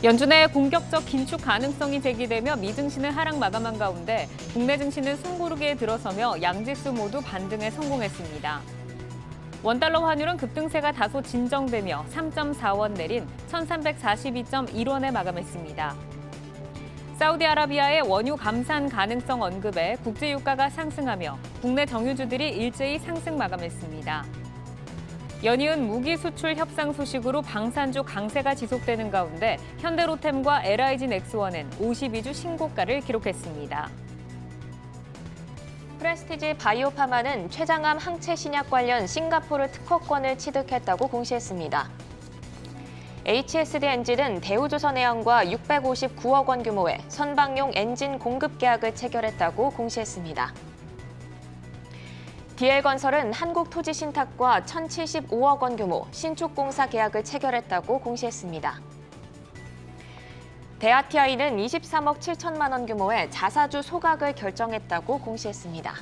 연준의 공격적 긴축 가능성이 제기되며 미 증시는 하락 마감한 가운데 국내 증시는 숨고르기에 들어서며 양지수 모두 반등에 성공했습니다. 원달러 환율은 급등세가 다소 진정되며 3.4원 내린 1342.1원에 마감했습니다. 사우디아라비아의 원유 감산 가능성 언급에 국제유가가 상승하며 국내 정유주들이 일제히 상승 마감했습니다. 연이은 무기 수출 협상 소식으로 방산주 강세가 지속되는 가운데 현대로템과 LIG 넥스원은 52주 신고가를 기록했습니다. 프레스티지 바이오파마는 췌장암 항체 신약 관련 싱가포르 특허권을 취득했다고 공시했습니다. HSD 엔진은 대우조선해양과 659억 원 규모의 선박용 엔진 공급 계약을 체결했다고 공시했습니다. DL건설은 한국토지신탁과 1,075억 원 규모 신축공사 계약을 체결했다고 공시했습니다. 대아티아이는 23억 7천만 원 규모의 자사주 소각을 결정했다고 공시했습니다.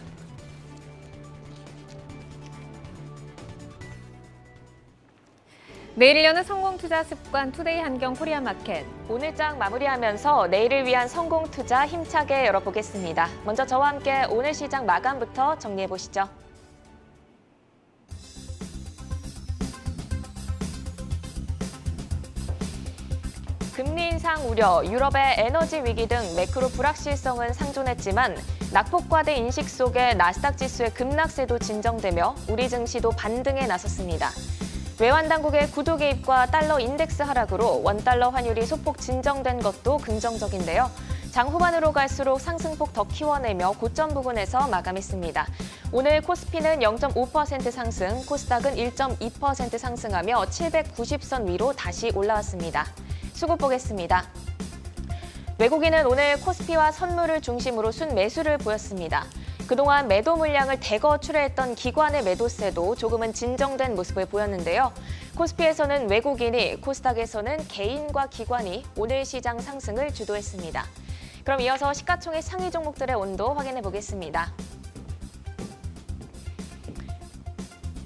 내일 여는 성공투자 습관 투데이 한경 코리아마켓. 오늘장 마무리하면서 내일을 위한 성공투자 힘차게 열어보겠습니다. 먼저 저와 함께 오늘 시장 마감부터 정리해보시죠. 금리 인상 우려, 유럽의 에너지 위기 등 매크로 불확실성은 상존했지만 낙폭과대 인식 속에 나스닥 지수의 급락세도 진정되며 우리 증시도 반등에 나섰습니다. 외환 당국의 구도 개입과 달러 인덱스 하락으로 원달러 환율이 소폭 진정된 것도 긍정적인데요. 장 후반으로 갈수록 상승폭 더 키워내며 고점 부근에서 마감했습니다. 오늘 코스피는 0.5% 상승, 코스닥은 1.2% 상승하며 790선 위로 다시 올라왔습니다. 수급 보겠습니다. 외국인은 오늘 코스피와 선물을 중심으로 순매수를 보였습니다. 그동안 매도 물량을 대거 출회했던 기관의 매도세도 조금은 진정된 모습을 보였는데요. 코스피에서는 외국인이, 코스닥에서는 개인과 기관이 오늘 시장 상승을 주도했습니다. 그럼 이어서 시가총액 상위 종목들의 온도 확인해 보겠습니다.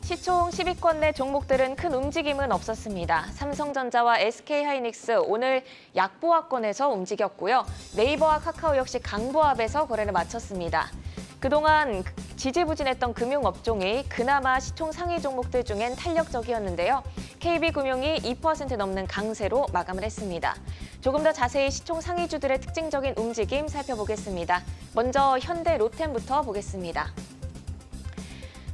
시총 10위권 내 종목들은 큰 움직임은 없었습니다. 삼성전자와 SK하이닉스 오늘 약보합권에서 움직였고요. 네이버와 카카오 역시 강보합에서 거래를 마쳤습니다. 그동안 지지부진했던 금융업종이 그나마 시총 상위 종목들 중엔 탄력적이었는데요. KB금융이 2% 넘는 강세로 마감을 했습니다. 조금 더 자세히 시총 상위주들의 특징적인 움직임 살펴보겠습니다. 먼저 현대 로템부터 보겠습니다.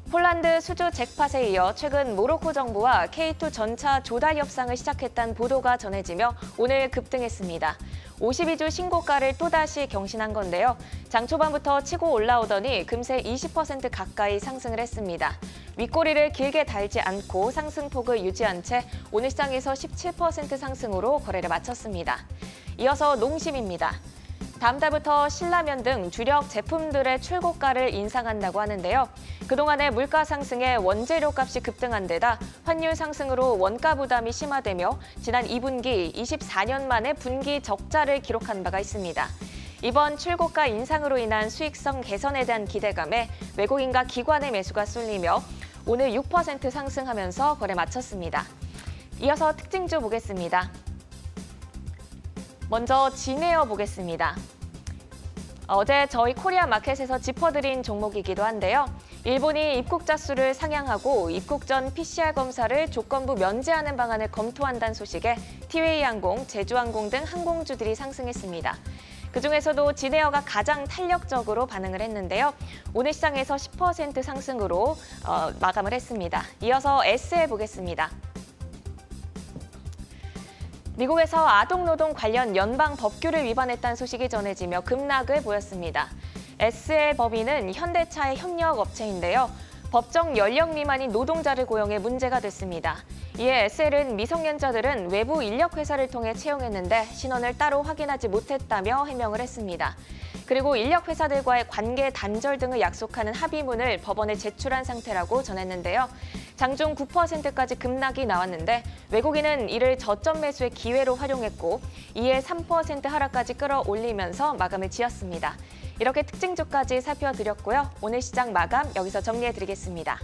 폴란드 수주 잭팟에 이어 최근 모로코 정부와 K2 전차 조달 협상을 시작했다는 보도가 전해지며 오늘 급등했습니다. 52주 신고가를 또다시 경신한 건데요. 장 초반부터 치고 올라오더니 금세 20% 가까이 상승을 했습니다. 윗꼬리를 길게 달지 않고 상승폭을 유지한 채 오늘 시장에서 17% 상승으로 거래를 마쳤습니다. 이어서 농심입니다. 다음 달부터 신라면 등 주력 제품들의 출고가를 인상한다고 하는데요. 그동안의 물가 상승에 원재료 값이 급등한 데다 환율 상승으로 원가 부담이 심화되며 지난 2분기 24년 만에 분기 적자를 기록한 바가 있습니다. 이번 출고가 인상으로 인한 수익성 개선에 대한 기대감에 외국인과 기관의 매수가 쏠리며 오늘 6% 상승하면서 거래 마쳤습니다. 이어서 특징주 보겠습니다. 먼저 진에어 보겠습니다. 어제 저희 코리아마켓에서 짚어드린 종목이기도 한데요. 일본이 입국자 수를 상향하고 입국 전 PCR 검사를 조건부 면제하는 방안을 검토한다는 소식에 티웨이항공, 제주항공 등 항공주들이 상승했습니다. 그중에서도 진에어가 가장 탄력적으로 반응을 했는데요. 오늘 시장에서 10% 상승으로 마감을 했습니다. 이어서 SL 보겠습니다. 미국에서 아동노동 관련 연방 법규를 위반했다는 소식이 전해지며 급락을 보였습니다. SL 법인은 현대차의 협력 업체인데요. 법정 연령 미만인 노동자를 고용해 문제가 됐습니다. 이에 SL은 미성년자들은 외부 인력회사를 통해 채용했는데 신원을 따로 확인하지 못했다며 해명을 했습니다. 그리고 인력회사들과의 관계 단절 등을 약속하는 합의문을 법원에 제출한 상태라고 전했는데요. 장중 9%까지 급락이 나왔는데 외국인은 이를 저점 매수의 기회로 활용했고 이에 3% 하락까지 끌어올리면서 마감을 지었습니다. 이렇게 특징주까지 살펴드렸고요. 오늘 시장 마감 여기서 정리해드리겠습니다.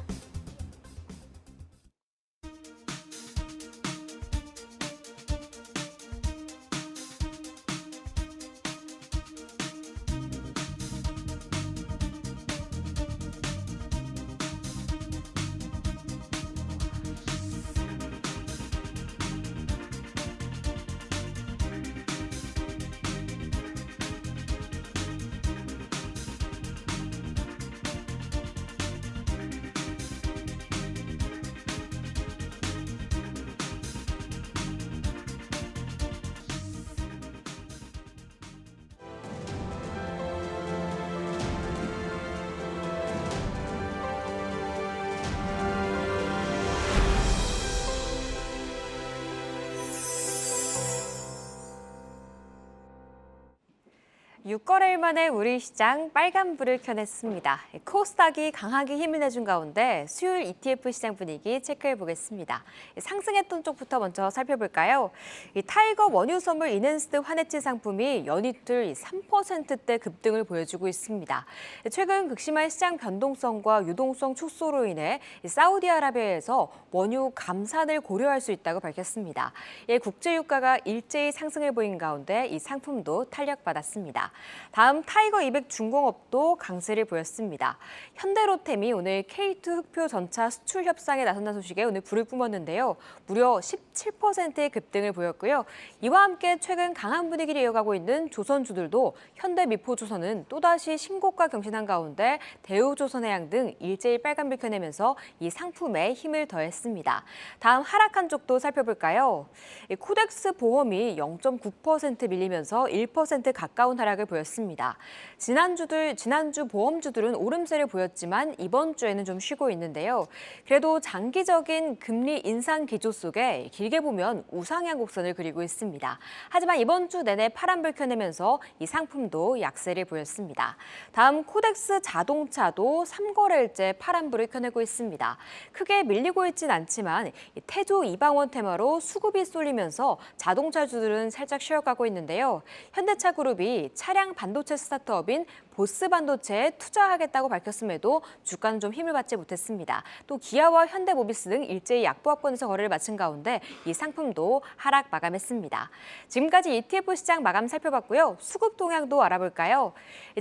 6거래일 만에 우리 시장 빨간불을 켜냈습니다. 코스닥이 강하게 힘을 내준 가운데 수요일 ETF 시장 분위기 체크해 보겠습니다. 상승했던 쪽부터 먼저 살펴볼까요? 타이거 원유 선물 이넨스드 환해치 상품이 연이틀 3%대 급등을 보여주고 있습니다. 최근 극심한 시장 변동성과 유동성 축소로 인해 사우디아라비아에서 원유 감산을 고려할 수 있다고 밝혔습니다. 국제 유가가 일제히 상승해 보인 가운데 이 상품도 탄력받았습니다. 다음 타이거 200 중공업도 강세를 보였습니다. 현대로템이 오늘 K2 흑표 전차 수출 협상에 나선다는 소식에 오늘 불을 뿜었는데요. 무려 17%의 급등을 보였고요. 이와 함께 최근 강한 분위기를 이어가고 있는 조선주들도 현대미포조선은 또다시 신고가 경신한 가운데 대우조선해양 등 일제히 빨간불 켜내면서 이 상품에 힘을 더했습니다. 다음 하락한 쪽도 살펴볼까요? 코덱스 보험이 0.9% 밀리면서 1% 가까운 하락을 보였습니다. 지난주 보험주들은 오름세를 보였지만 이번 주에는 좀 쉬고 있는데요. 그래도 장기적인 금리 인상 기조 속에 길게 보면 우상향 곡선을 그리고 있습니다. 하지만 이번 주 내내 파란불 켜내면서 이 상품도 약세를 보였습니다. 다음 코덱스 자동차도 3거래일째 파란불을 켜내고 있습니다. 크게 밀리고 있진 않지만 태조 이방원 테마로 수급이 쏠리면서 자동차주들은 살짝 쉬어가고 있는데요. 현대차 그룹이 차량 반도체 스타트업인 보스 반도체에 투자하겠다고 밝혔음에도 주가는 좀 힘을 받지 못했습니다. 또 기아와 현대모비스 등 일제히 약보합권에서 거래를 마친 가운데 이 상품도 하락 마감했습니다. 지금까지 ETF 시장 마감 살펴봤고요. 수급 동향도 알아볼까요?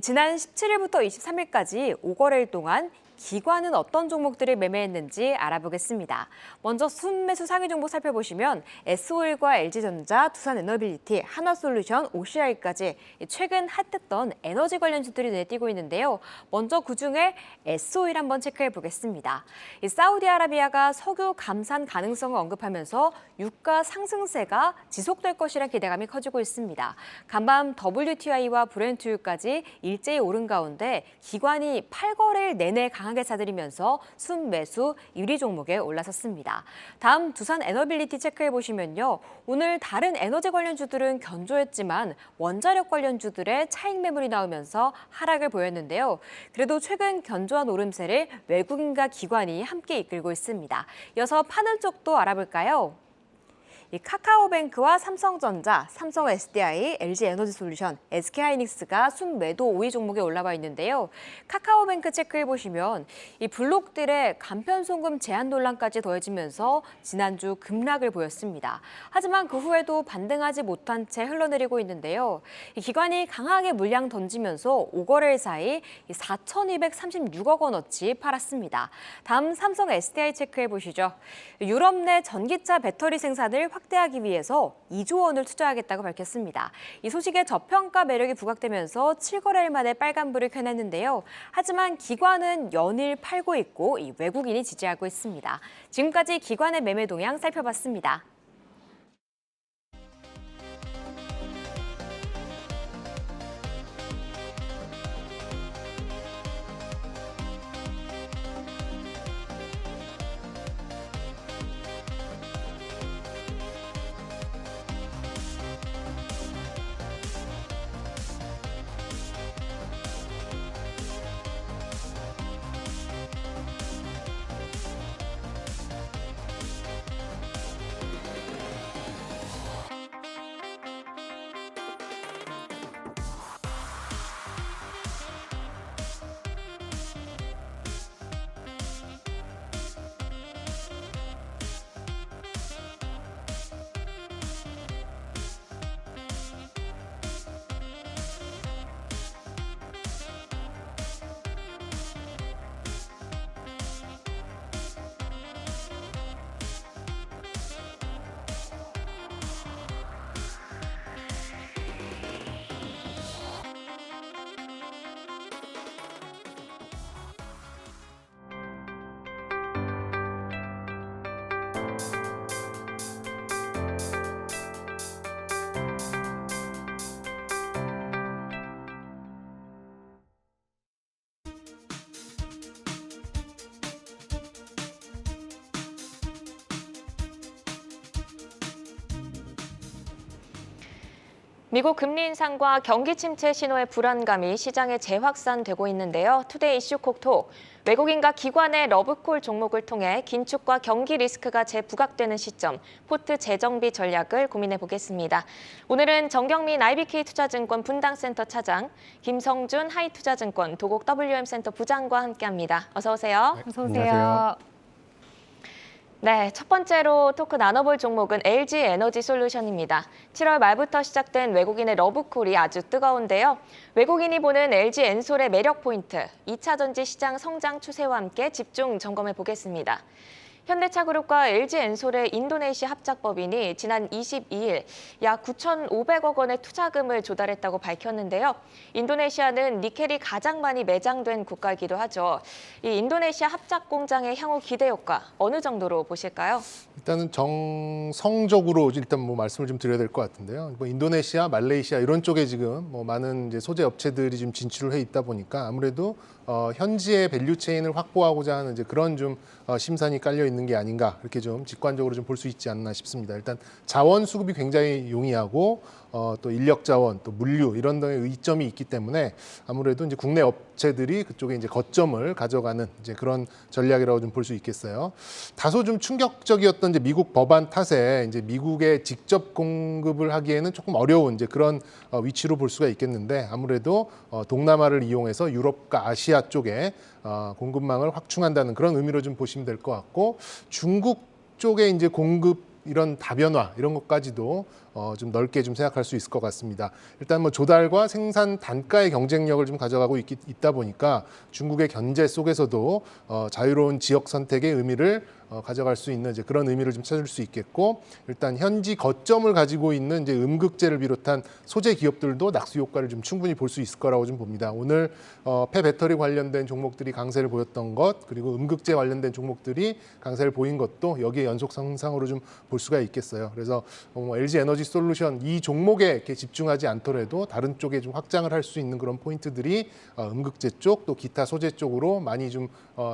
지난 17일부터 23일까지 5거래일 동안 기관은 어떤 종목들을 매매했는지 알아보겠습니다. 먼저 순매수 상위 종목 살펴보시면 S-오일과 LG전자, 두산에너빌리티, 한화솔루션, OCI까지 최근 핫했던 에너지 관련주들이 눈에 띄고 있는데요. 먼저 그중에 S-오일 한번 체크해 보겠습니다. 사우디아라비아가 석유 감산 가능성을 언급하면서 유가 상승세가 지속될 것이라는 기대감이 커지고 있습니다. 간밤 WTI와 브렌트유까지 일제히 오른 가운데 기관이 8거래일 내내 강하게 사들이면서 순매수 1위 종목에 올라섰습니다. 다음 두산 에너빌리티 체크해 보시면요. 오늘 다른 에너지 관련주들은 견조했지만 원자력 관련주들의 차익 매물이 나오면서 하락을 보였는데요. 그래도 최근 견조한 오름세를 외국인과 기관이 함께 이끌고 있습니다. 이어서 파는 쪽도 알아볼까요? 카카오뱅크와 삼성전자, 삼성 SDI, LG에너지솔루션, SK하이닉스가 순매도 5위 종목에 올라와 있는데요. 카카오뱅크 체크해 보시면 이 블록들의 간편송금 제한 논란까지 더해지면서 지난주 급락을 보였습니다. 하지만 그 후에도 반등하지 못한 채 흘러내리고 있는데요. 이 기관이 강하게 물량 던지면서 5거래일 사이 4,236억 원어치 팔았습니다. 다음 삼성 SDI 체크해 보시죠. 유럽 내 전기차 배터리 생산을 확대하기 위해서 2조 원을 투자하겠다고 밝혔습니다. 이 소식에 저평가 매력이 부각되면서 7거래일 만에 빨간불을 켜냈는데요. 하지만 기관은 연일 팔고 있고 이 외국인이 지지하고 있습니다. 지금까지 기관의 매매 동향 살펴봤습니다. 미국 금리 인상과 경기 침체 신호의 불안감이 시장에 재확산되고 있는데요. 투데이 이슈 콕톡, 외국인과 기관의 러브콜 종목을 통해 긴축과 경기 리스크가 재부각되는 시점, 포트 재정비 전략을 고민해 보겠습니다. 오늘은 정경민 IBK 투자증권 분당센터 차장, 김성준 하이투자증권 도곡 WM센터 부장과 함께합니다. 어서 오세요. 어서 오세요. 안녕하세요. 네, 첫 번째로 토크 나눠볼 종목은 LG 에너지 솔루션입니다. 7월 말부터 시작된 외국인의 러브콜이 아주 뜨거운데요. 외국인이 보는 LG 엔솔의 매력 포인트, 2차 전지 시장 성장 추세와 함께 집중 점검해 보겠습니다. 현대차그룹과 LG 엔솔의 인도네시아 합작법인이 지난 22일 약 9,500억 원의 투자금을 조달했다고 밝혔는데요. 인도네시아는 니켈이 가장 많이 매장된 국가이기도 하죠. 이 인도네시아 합작 공장의 향후 기대 효과 어느 정도로 보실까요? 일단은 정성적으로 일단 뭐 말씀을 좀 드려야 될 것 같은데요. 뭐 인도네시아, 말레이시아 이런 쪽에 지금 뭐 많은 이제 소재 업체들이 지금 진출을 해 있다 보니까 아무래도 현지의 밸류 체인을 확보하고자 하는 이제 그런 좀 심산이 깔려 있는 게 아닌가 이렇게 좀 직관적으로 좀 볼 수 있지 않나 싶습니다. 일단 자원 수급이 굉장히 용이하고 또 인력 자원, 또 물류 이런 등의 의점이 있기 때문에 아무래도 이제 국내 업체들이 그쪽에 이제 거점을 가져가는 이제 그런 전략이라고 좀 볼 수 있겠어요. 다소 좀 충격적이었던 이제 미국 법안 탓에 이제 미국에 직접 공급을 하기에는 조금 어려운 이제 그런 위치로 볼 수가 있겠는데 아무래도 동남아를 이용해서 유럽과 아시아 쪽에 공급망을 확충한다는 그런 의미로 좀 보시면 될 것 같고 중국 쪽에 이제 공급 이런 다변화 이런 것까지도 좀 넓게 좀 생각할 수 있을 것 같습니다. 일단 뭐 조달과 생산 단가의 경쟁력을 좀 가져가고 있다 보니까 중국의 견제 속에서도 자유로운 지역 선택의 의미를 가져갈 수 있는 이제 그런 의미를 좀 찾을 수 있겠고 일단 현지 거점을 가지고 있는 이제 음극재를 비롯한 소재 기업들도 낙수 효과를 좀 충분히 볼 수 있을 거라고 좀 봅니다. 오늘 폐배터리 관련된 종목들이 강세를 보였던 것 그리고 음극재 관련된 종목들이 강세를 보인 것도 여기에 연속 상승으로 좀 볼 수가 있겠어요. 그래서 LG 에너지 솔루션 이 종목에 이렇게 집중하지 않더라도 다른 쪽에 좀 확장을 할 수 있는 그런 포인트들이 음극재 쪽 또 기타 소재 쪽으로 많이 좀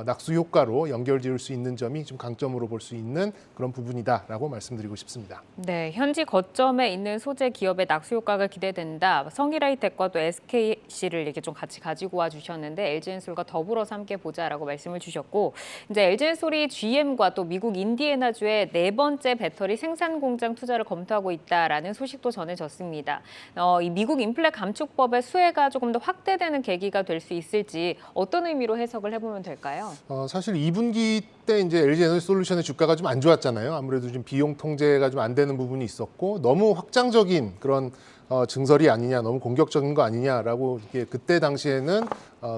낙수 효과로 연결지을 수 있는 점이 좀 강점으로 볼 수 있는 그런 부분이다라고 말씀드리고 싶습니다. 네, 현지 거점에 있는 소재 기업의 낙수 효과가 기대된다. 성일하이텍과 또 SKC를 이렇게 좀 같이 가지고 와 주셨는데 LG엔솔과 더불어서 함께 보자라고 말씀을 주셨고 이제 LG엔솔이 GM과 또 미국 인디애나주의 네 번째 배터리 생산 공장 투자를 검토하고 있다라는 소식도 전해졌습니다. 이 미국 인플레 감축법의 수혜가 조금 더 확대되는 계기가 될 수 있을지 어떤 의미로 해석을 해보면 될까요? 사실 2분기 때 이제 LG 에너지 솔루션의 주가가 좀 안 좋았잖아요. 아무래도 좀 비용 통제가 좀 안 되는 부분이 있었고 너무 확장적인 그런 증설이 아니냐, 너무 공격적인 거 아니냐라고 이게 그때 당시에는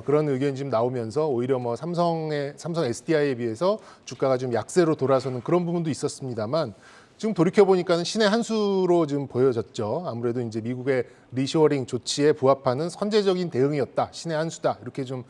그런 의견이 좀 나오면서 오히려 뭐 삼성 SDI에 비해서 주가가 좀 약세로 돌아서는 그런 부분도 있었습니다만. 지금 돌이켜 보니까는 신의 한 수로 지금 보여졌죠. 아무래도 이제 미국의 리쇼어링 조치에 부합하는 선제적인 대응이었다, 신의 한 수다 이렇게 좀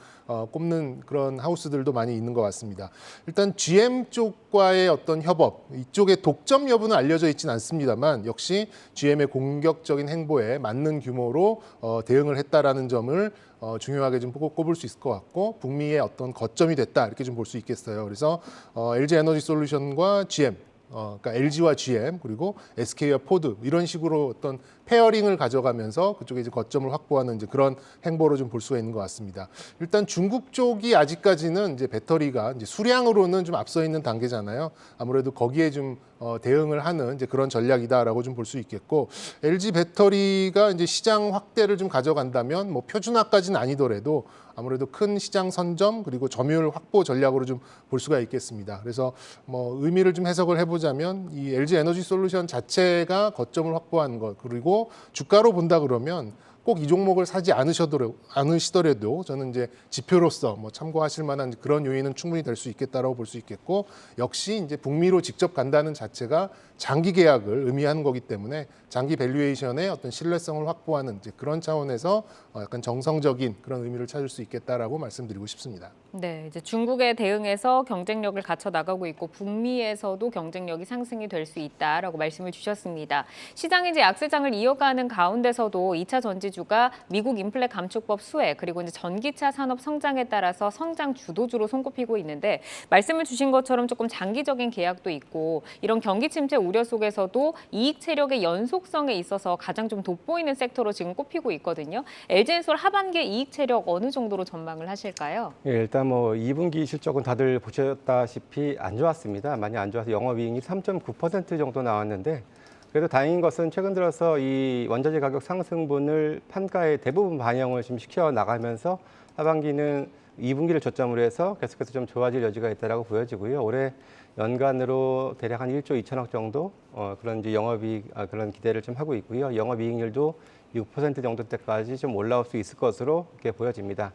꼽는 그런 하우스들도 많이 있는 것 같습니다. 일단 GM 쪽과의 어떤 협업 이쪽의 독점 여부는 알려져 있지는 않습니다만 역시 GM의 공격적인 행보에 맞는 규모로 대응을 했다라는 점을 중요하게 좀 꼽을 수 있을 것 같고 북미의 어떤 거점이 됐다 이렇게 좀 볼 수 있겠어요. 그래서 LG 에너지 솔루션과 GM 그러니까 LG와 GM 그리고 SK와 포드 이런 식으로 어떤 페어링을 가져가면서 그쪽에 이제 거점을 확보하는 이제 그런 행보로 좀 볼 수가 있는 것 같습니다. 일단 중국 쪽이 아직까지는 이제 배터리가 이제 수량으로는 좀 앞서 있는 단계잖아요. 아무래도 거기에 좀 대응을 하는 이제 그런 전략이다라고 좀 볼 수 있겠고 LG 배터리가 이제 시장 확대를 좀 가져간다면 뭐 표준화까지는 아니더라도 아무래도 큰 시장 선점 그리고 점유율 확보 전략으로 좀 볼 수가 있겠습니다. 그래서 뭐 의미를 좀 해석을 해보자면 이 LG 에너지 솔루션 자체가 거점을 확보하는 것 그리고 주가로 본다 그러면 꼭 이 종목을 사지 않으시더라도 저는 이제 지표로서 뭐 참고하실 만한 그런 요인은 충분히 될 수 있겠다라고 볼 수 있겠고 역시 이제 북미로 직접 간다는 자체가 장기 계약을 의미하는 거기 때문에 장기 밸류에이션의 어떤 신뢰성을 확보하는 이제 그런 차원에서 약간 정성적인 그런 의미를 찾을 수 있겠다라고 말씀드리고 싶습니다. 네, 이제 중국에 대응해서 경쟁력을 갖춰 나가고 있고 북미에서도 경쟁력이 상승이 될 수 있다라고 말씀을 주셨습니다. 시장이 이제 약세장을 이어가는 가운데서도 2차 전지 중 이슈가 미국 인플레 감축법 수혜 그리고 이제 전기차 산업 성장에 따라서 성장 주도주로 손꼽히고 있는데 말씀을 주신 것처럼 조금 장기적인 계약도 있고 이런 경기 침체 우려 속에서도 이익 체력의 연속성에 있어서 가장 좀 돋보이는 섹터로 지금 꼽히고 있거든요. LG엔솔 하반기 이익 체력 어느 정도로 전망을 하실까요? 예, 일단 뭐 2분기 실적은 다들 보셨다시피 안 좋았습니다. 많이 안 좋아서 영업이익이 3.9% 정도 나왔는데 그래도 다행인 것은 최근 들어서 이 원자재 가격 상승분을 판가에 대부분 반영을 좀 시켜 나가면서 하반기는 2분기를 초점으로 해서 계속해서 좀 좋아질 여지가 있다라고 보여지고요. 올해 연간으로 대략 한 1조 2천억 정도 그런 이제 영업이익 그런 기대를 좀 하고 있고요. 영업이익률도 6% 정도 때까지 좀 올라올 수 있을 것으로 이렇게 보여집니다.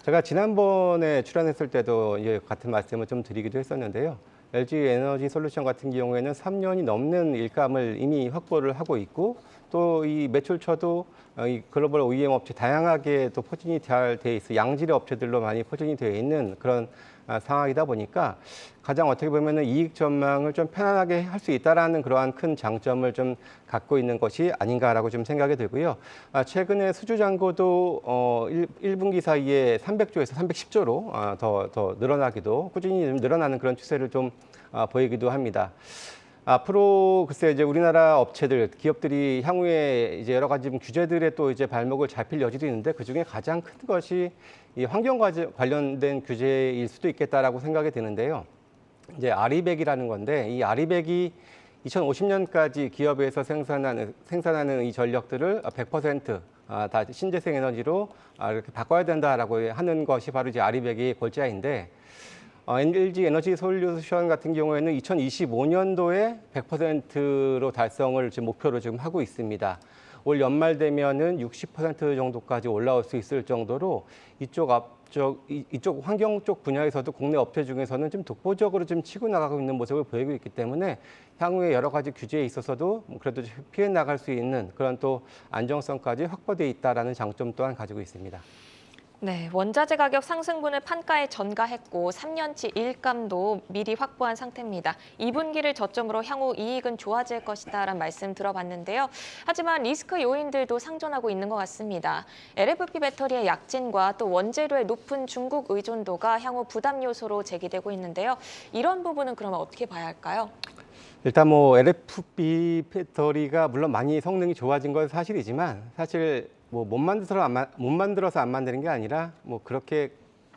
제가 지난번에 출연했을 때도 이제 같은 말씀을 좀 드리기도 했었는데요. LG 에너지 솔루션 같은 경우에는 3년이 넘는 일감을 이미 확보를 하고 있고 또 이 매출처도 이 글로벌 OEM 업체 다양하게 또 포진이 잘 돼 있어 양질의 업체들로 많이 포진이 되어 있는 그런 상황이다 보니까 가장 어떻게 보면은 이익 전망을 좀 편안하게 할 수 있다라는 그러한 큰 장점을 좀 갖고 있는 것이 아닌가라고 좀 생각이 들고요. 최근에 수주 잔고도 1분기 사이에 300조에서 310조로 더 늘어나기도 꾸준히 늘어나는 그런 추세를 좀 보이기도 합니다. 앞으로 글쎄 이제 우리나라 업체들, 기업들이 향후에 이제 여러 가지 규제들에 또 이제 발목을 잡힐 여지도 있는데 그 중에 가장 큰 것이 이 환경 관련된 규제일 수도 있겠다라고 생각이 드는데요. 이제 아리백이라는 건데 이 아리백이 2050년까지 기업에서 생산하는 이 전력들을 100% 다 신재생 에너지로 이렇게 바꿔야 된다라고 하는 것이 바로 이제 아리백의 골자인데. LG 에너지 솔루션 같은 경우에는 2025년도에 100%로 달성을 지금 목표로 지금 하고 있습니다. 올 연말 되면은 60% 정도까지 올라올 수 있을 정도로 이쪽 환경 쪽 분야에서도 국내 업체 중에서는 좀 독보적으로 좀 치고 나가고 있는 모습을 보이고 있기 때문에 향후에 여러 가지 규제에 있어서도 그래도 피해 나갈 수 있는 그런 또 안정성까지 확보돼 있다라는 장점 또한 가지고 있습니다. 네, 원자재 가격 상승분을 판가에 전가했고 3년치 일감도 미리 확보한 상태입니다. 2분기를 저점으로 향후 이익은 좋아질 것이다라는 말씀 들어봤는데요. 하지만 리스크 요인들도 상존하고 있는 것 같습니다. LFP 배터리의 약진과 또 원재료의 높은 중국 의존도가 향후 부담 요소로 제기되고 있는데요. 이런 부분은 그러면 어떻게 봐야 할까요? 일단 뭐 LFP 배터리가 물론 많이 성능이 좋아진 건 사실이지만 사실 뭐 못 만들어서 안 만드는 게 아니라 뭐 그렇게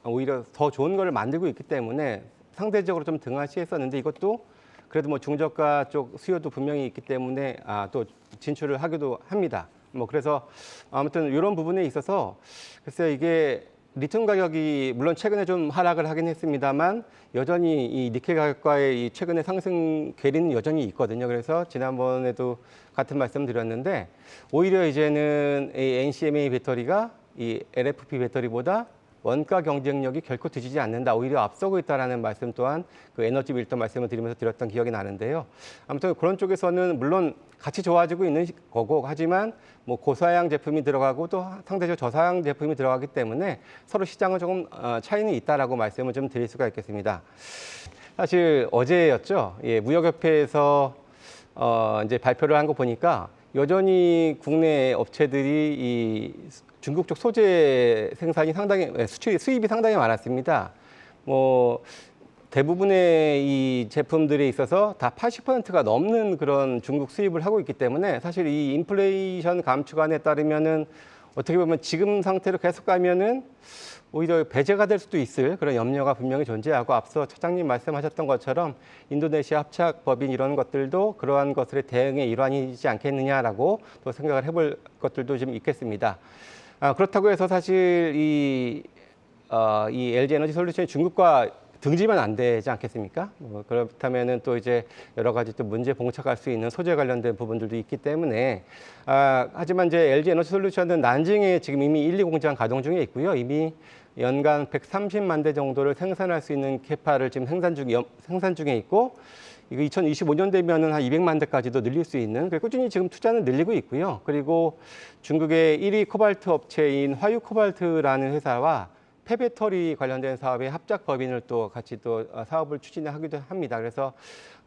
오히려 더 좋은 걸 만들고 있기 때문에 상대적으로 좀 등하시했었는데 이것도 그래도 뭐 중저가 쪽 수요도 분명히 있기 때문에 또 진출을 하기도 합니다. 뭐 그래서 아무튼 이런 부분에 있어서 글쎄요 이게 리튬 가격이 물론 최근에 좀 하락을 하긴 했습니다만 여전히 이 니켈 가격과의 이 최근의 상승 괴리는 여전히 있거든요. 그래서 지난번에도 같은 말씀 드렸는데 오히려 이제는 이 NCMA 배터리가 이 LFP 배터리보다 원가 경쟁력이 결코 뒤지지 않는다. 오히려 앞서고 있다라는 말씀 또한 그 에너지 밀도 말씀을 드리면서 드렸던 기억이 나는데요. 아무튼 그런 쪽에서는 물론 같이 좋아지고 있는 거고 하지만 뭐 고사양 제품이 들어가고 또 상대적으로 저사양 제품이 들어가기 때문에 서로 시장은 조금 차이는 있다라고 말씀을 좀 드릴 수가 있겠습니다. 사실 어제였죠. 예, 무역협회에서 이제 발표를 한 거 보니까 여전히 국내 업체들이 이 중국 쪽 소재 생산이 상당히 수입이 상당히 많았습니다. 뭐 대부분의 이 제품들에 있어서 다 80%가 넘는 그런 중국 수입을 하고 있기 때문에 사실 이 인플레이션 감축안에 따르면은 어떻게 보면 지금 상태로 계속 가면은 오히려 배제가 될 수도 있을 그런 염려가 분명히 존재하고 앞서 차장님 말씀하셨던 것처럼 인도네시아 합작법인 이런 것들도 그러한 것들의 대응의 일환이지 않겠느냐라고 또 생각을 해볼 것들도 좀 있겠습니다. 그렇다고 해서 사실 이 LG 에너지 솔루션이 중국과 등지면 안 되지 않겠습니까? 그렇다면은 또 이제 여러 가지 또 문제 봉착할 수 있는 소재 관련된 부분들도 있기 때문에 하지만 이제 LG 에너지 솔루션은 난징에 지금 이미 1, 2 공장 가동 중에 있고요. 이미 연간 130만 대 정도를 생산할 수 있는 캐파를 지금 생산 중에 있고 이거 2025년 되면은 한 200만 대까지도 늘릴 수 있는 꾸준히 지금 투자는 늘리고 있고요. 그리고 중국의 1위 코발트 업체인 화유코발트라는 회사와 폐배터리 관련된 사업의 합작 법인을 또 같이 또 사업을 추진하기도 합니다. 그래서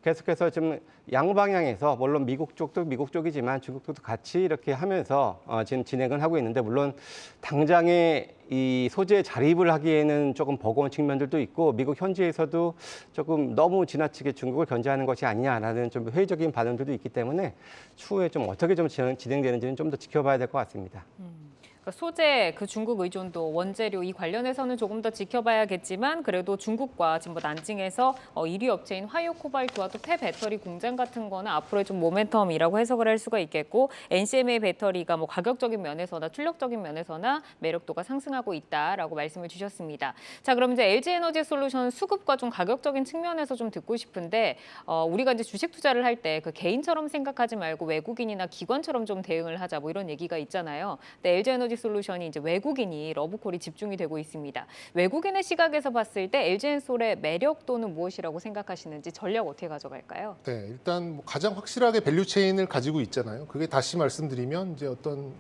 계속해서 좀 양방향에서 물론 미국 쪽도 미국 쪽이지만 중국 쪽도 같이 이렇게 하면서 지금 진행을 하고 있는데 물론 당장에 이 소재 자립을 하기에는 조금 버거운 측면들도 있고 미국 현지에서도 조금 너무 지나치게 중국을 견제하는 것이 아니냐라는 좀 회의적인 반응들도 있기 때문에 추후에 좀 어떻게 좀 진행되는지는 좀 더 지켜봐야 될 것 같습니다. 그러니까 소재, 그 중국 의존도, 원재료 이 관련해서는 조금 더 지켜봐야겠지만 그래도 중국과 지금 뭐 난징에서 1위 업체인 화요코발트와 또 폐배터리 공장 같은 거는 앞으로의 좀 모멘텀이라고 해석을 할 수가 있겠고 NCMA 배터리가 뭐 가격적인 면에서나 출력적인 면에서나 매력도가 상승하고 있다라고 말씀을 주셨습니다. 자, 그럼 이제 LG에너지솔루션 수급과 좀 가격적인 측면에서 좀 듣고 싶은데 우리가 이제 주식 투자를 할 때 그 개인처럼 생각하지 말고 외국인이나 기관처럼 좀 대응을 하자 뭐 이런 얘기가 있잖아요. 근데 LG에너지솔루션이 이제 외국인이 러브콜이 집중이 되고 있습니다. 외국인의 시각에서 봤을 때 LG엔솔의 매력도는 무엇이라고 생각하시는지 전략 어떻게 가져갈까요? 네, 일단 뭐 가장 확실하게 밸류체인을 가지고 있잖아요. 그게 다시 말씀드리면 이제 어떤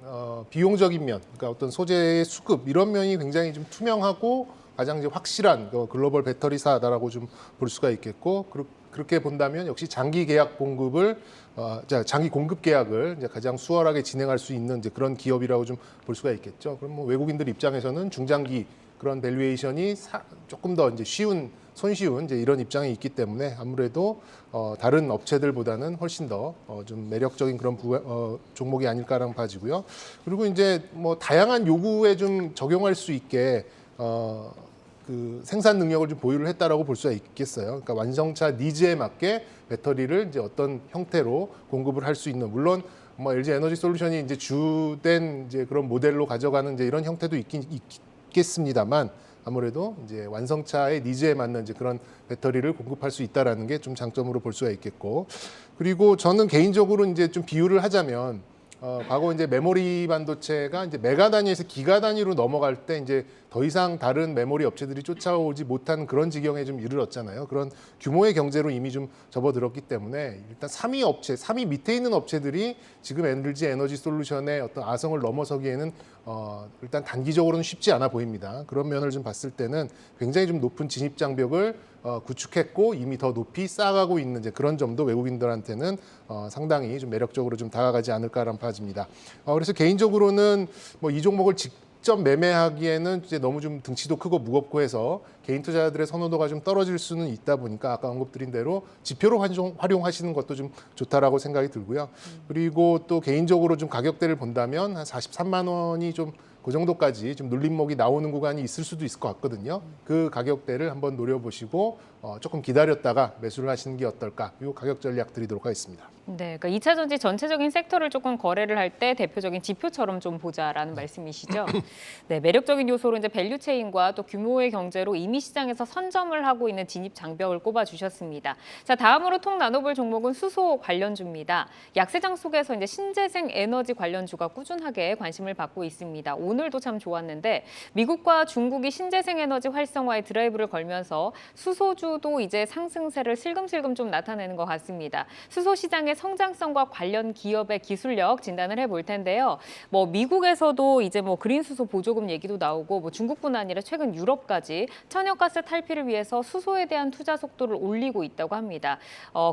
비용적인 면, 그러니까 어떤 소재의 수급 이런 면이 굉장히 좀 투명하고 가장 이제 확실한 글로벌 배터리사다라고 좀 볼 수가 있겠고 그렇게 본다면 역시 장기 계약 공급을 장기 공급 계약을 이제 가장 수월하게 진행할 수 있는 이제 그런 기업이라고 좀 볼 수가 있겠죠. 그럼 뭐 외국인들 입장에서는 중장기 그런 밸류에이션이 조금 더 이제 손쉬운 이제 이런 입장이 있기 때문에 아무래도 다른 업체들보다는 훨씬 더 좀 매력적인 그런 종목이 아닐까라는 봐지고요. 그리고 이제 뭐 다양한 요구에 좀 적용할 수 있게 그 생산 능력을 좀 보유를 했다라고 볼 수가 있겠어요. 그러니까 완성차 니즈에 맞게 배터리를 이제 어떤 형태로 공급을 할 수 있는, 물론 뭐 LG 에너지 솔루션이 이제 주된 이제 그런 모델로 가져가는 이제 이런 형태도 있겠습니다만 아무래도 이제 완성차의 니즈에 맞는 이제 그런 배터리를 공급할 수 있다라는 게 좀 장점으로 볼 수가 있겠고, 그리고 저는 개인적으로 이제 좀 비유를 하자면 과거 이제 메모리 반도체가 이제 메가 단위에서 기가 단위로 넘어갈 때 이제 더 이상 다른 메모리 업체들이 쫓아오지 못한 그런 지경에 좀 이르렀잖아요. 그런 규모의 경제로 이미 좀 접어들었기 때문에 일단 3위 밑에 있는 업체들이 지금 LG 에너지 솔루션의 어떤 아성을 넘어서기에는 일단 단기적으로는 쉽지 않아 보입니다. 그런 면을 좀 봤을 때는 굉장히 좀 높은 진입 장벽을 구축했고 이미 더 높이 쌓아가고 있는 이제 그런 점도 외국인들한테는 상당히 좀 매력적으로 좀 다가가지 않을까라는 바입니다. 그래서 개인적으로는 뭐 이 종목을 직접 매매하기에는 이제 너무 좀 등치도 크고 무겁고 해서 개인 투자자들의 선호도가 좀 떨어질 수는 있다 보니까 아까 언급드린 대로 지표로 활용하시는 것도 좀 좋다라고 생각이 들고요. 그리고 또 개인적으로 좀 가격대를 본다면 한 43만 원이 좀 그 정도까지 좀 눌림목이 나오는 구간이 있을 수도 있을 것 같거든요. 그 가격대를 한번 노려보시고 조금 기다렸다가 매수를 하시는 게 어떨까? 이 가격 전략 드리도록 하겠습니다. 네, 그러니까 2차 전지 전체적인 섹터를 조금 거래를 할 때 대표적인 지표처럼 좀 보자라는 말씀이시죠. 네, 매력적인 요소로 이제 밸류체인과 또 규모의 경제로 이미 시장에서 선점을 하고 있는 진입 장벽을 꼽아주셨습니다. 자, 다음으로 통 나눠볼 종목은 수소 관련주입니다. 약세장 속에서 이제 신재생 에너지 관련주가 꾸준하게 관심을 받고 있습니다. 오늘도 참 좋았는데 미국과 중국이 신재생 에너지 활성화에 드라이브를 걸면서 수소주도 이제 상승세를 슬금슬금 좀 나타내는 것 같습니다. 수소 시장의 성장성과 관련 기업의 기술력 진단을 해볼 텐데요. 뭐 미국에서도 이제 뭐 그린 수소 보조금 얘기도 나오고 뭐 중국뿐 아니라 최근 유럽까지 천연가스 탈피를 위해서 수소에 대한 투자 속도를 올리고 있다고 합니다.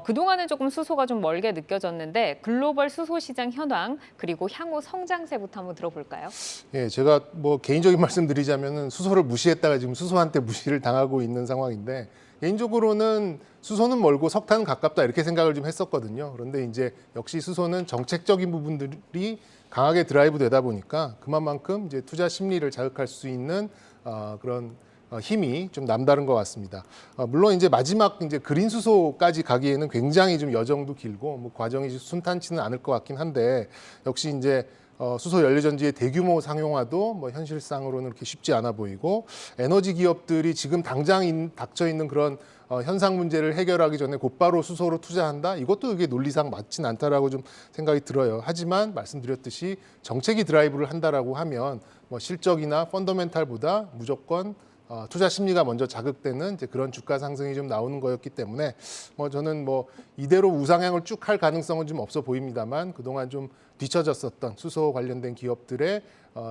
그동안은 조금 수소가 좀 멀게 느껴졌는데 글로벌 수소 시장 현황 그리고 향후 성장세부터 한번 들어볼까요? 예, 제가 뭐 개인적인 말씀드리자면은 수소를 무시했다가 지금 수소한테 무시를 당하고 있는 상황인데 개인적으로는 수소는 멀고 석탄은 가깝다 이렇게 생각을 좀 했었거든요. 그런데 이제 역시 수소는 정책적인 부분들이 강하게 드라이브 되다 보니까 그만큼 이제 투자 심리를 자극할 수 있는 그런 힘이 좀 남다른 것 같습니다. 물론 이제 마지막 이제 그린 수소까지 가기에는 굉장히 좀 여정도 길고 뭐 과정이 순탄치는 않을 것 같긴 한데 역시 이제 수소 연료전지의 대규모 상용화도 뭐 현실상으로는 그렇게 쉽지 않아 보이고 에너지 기업들이 지금 당장 닥쳐 있는 그런 현상 문제를 해결하기 전에 곧바로 수소로 투자한다? 이것도 이게 논리상 맞진 않다라고 좀 생각이 들어요. 하지만 말씀드렸듯이 정책이 드라이브를 한다라고 하면 뭐 실적이나 펀더멘탈보다 무조건 투자 심리가 먼저 자극되는 이제 그런 주가 상승이 좀 나오는 거였기 때문에 뭐 저는 뭐 이대로 우상향을 쭉 할 가능성은 좀 없어 보입니다만 그동안 좀 뒤처졌었던 수소 관련된 기업들의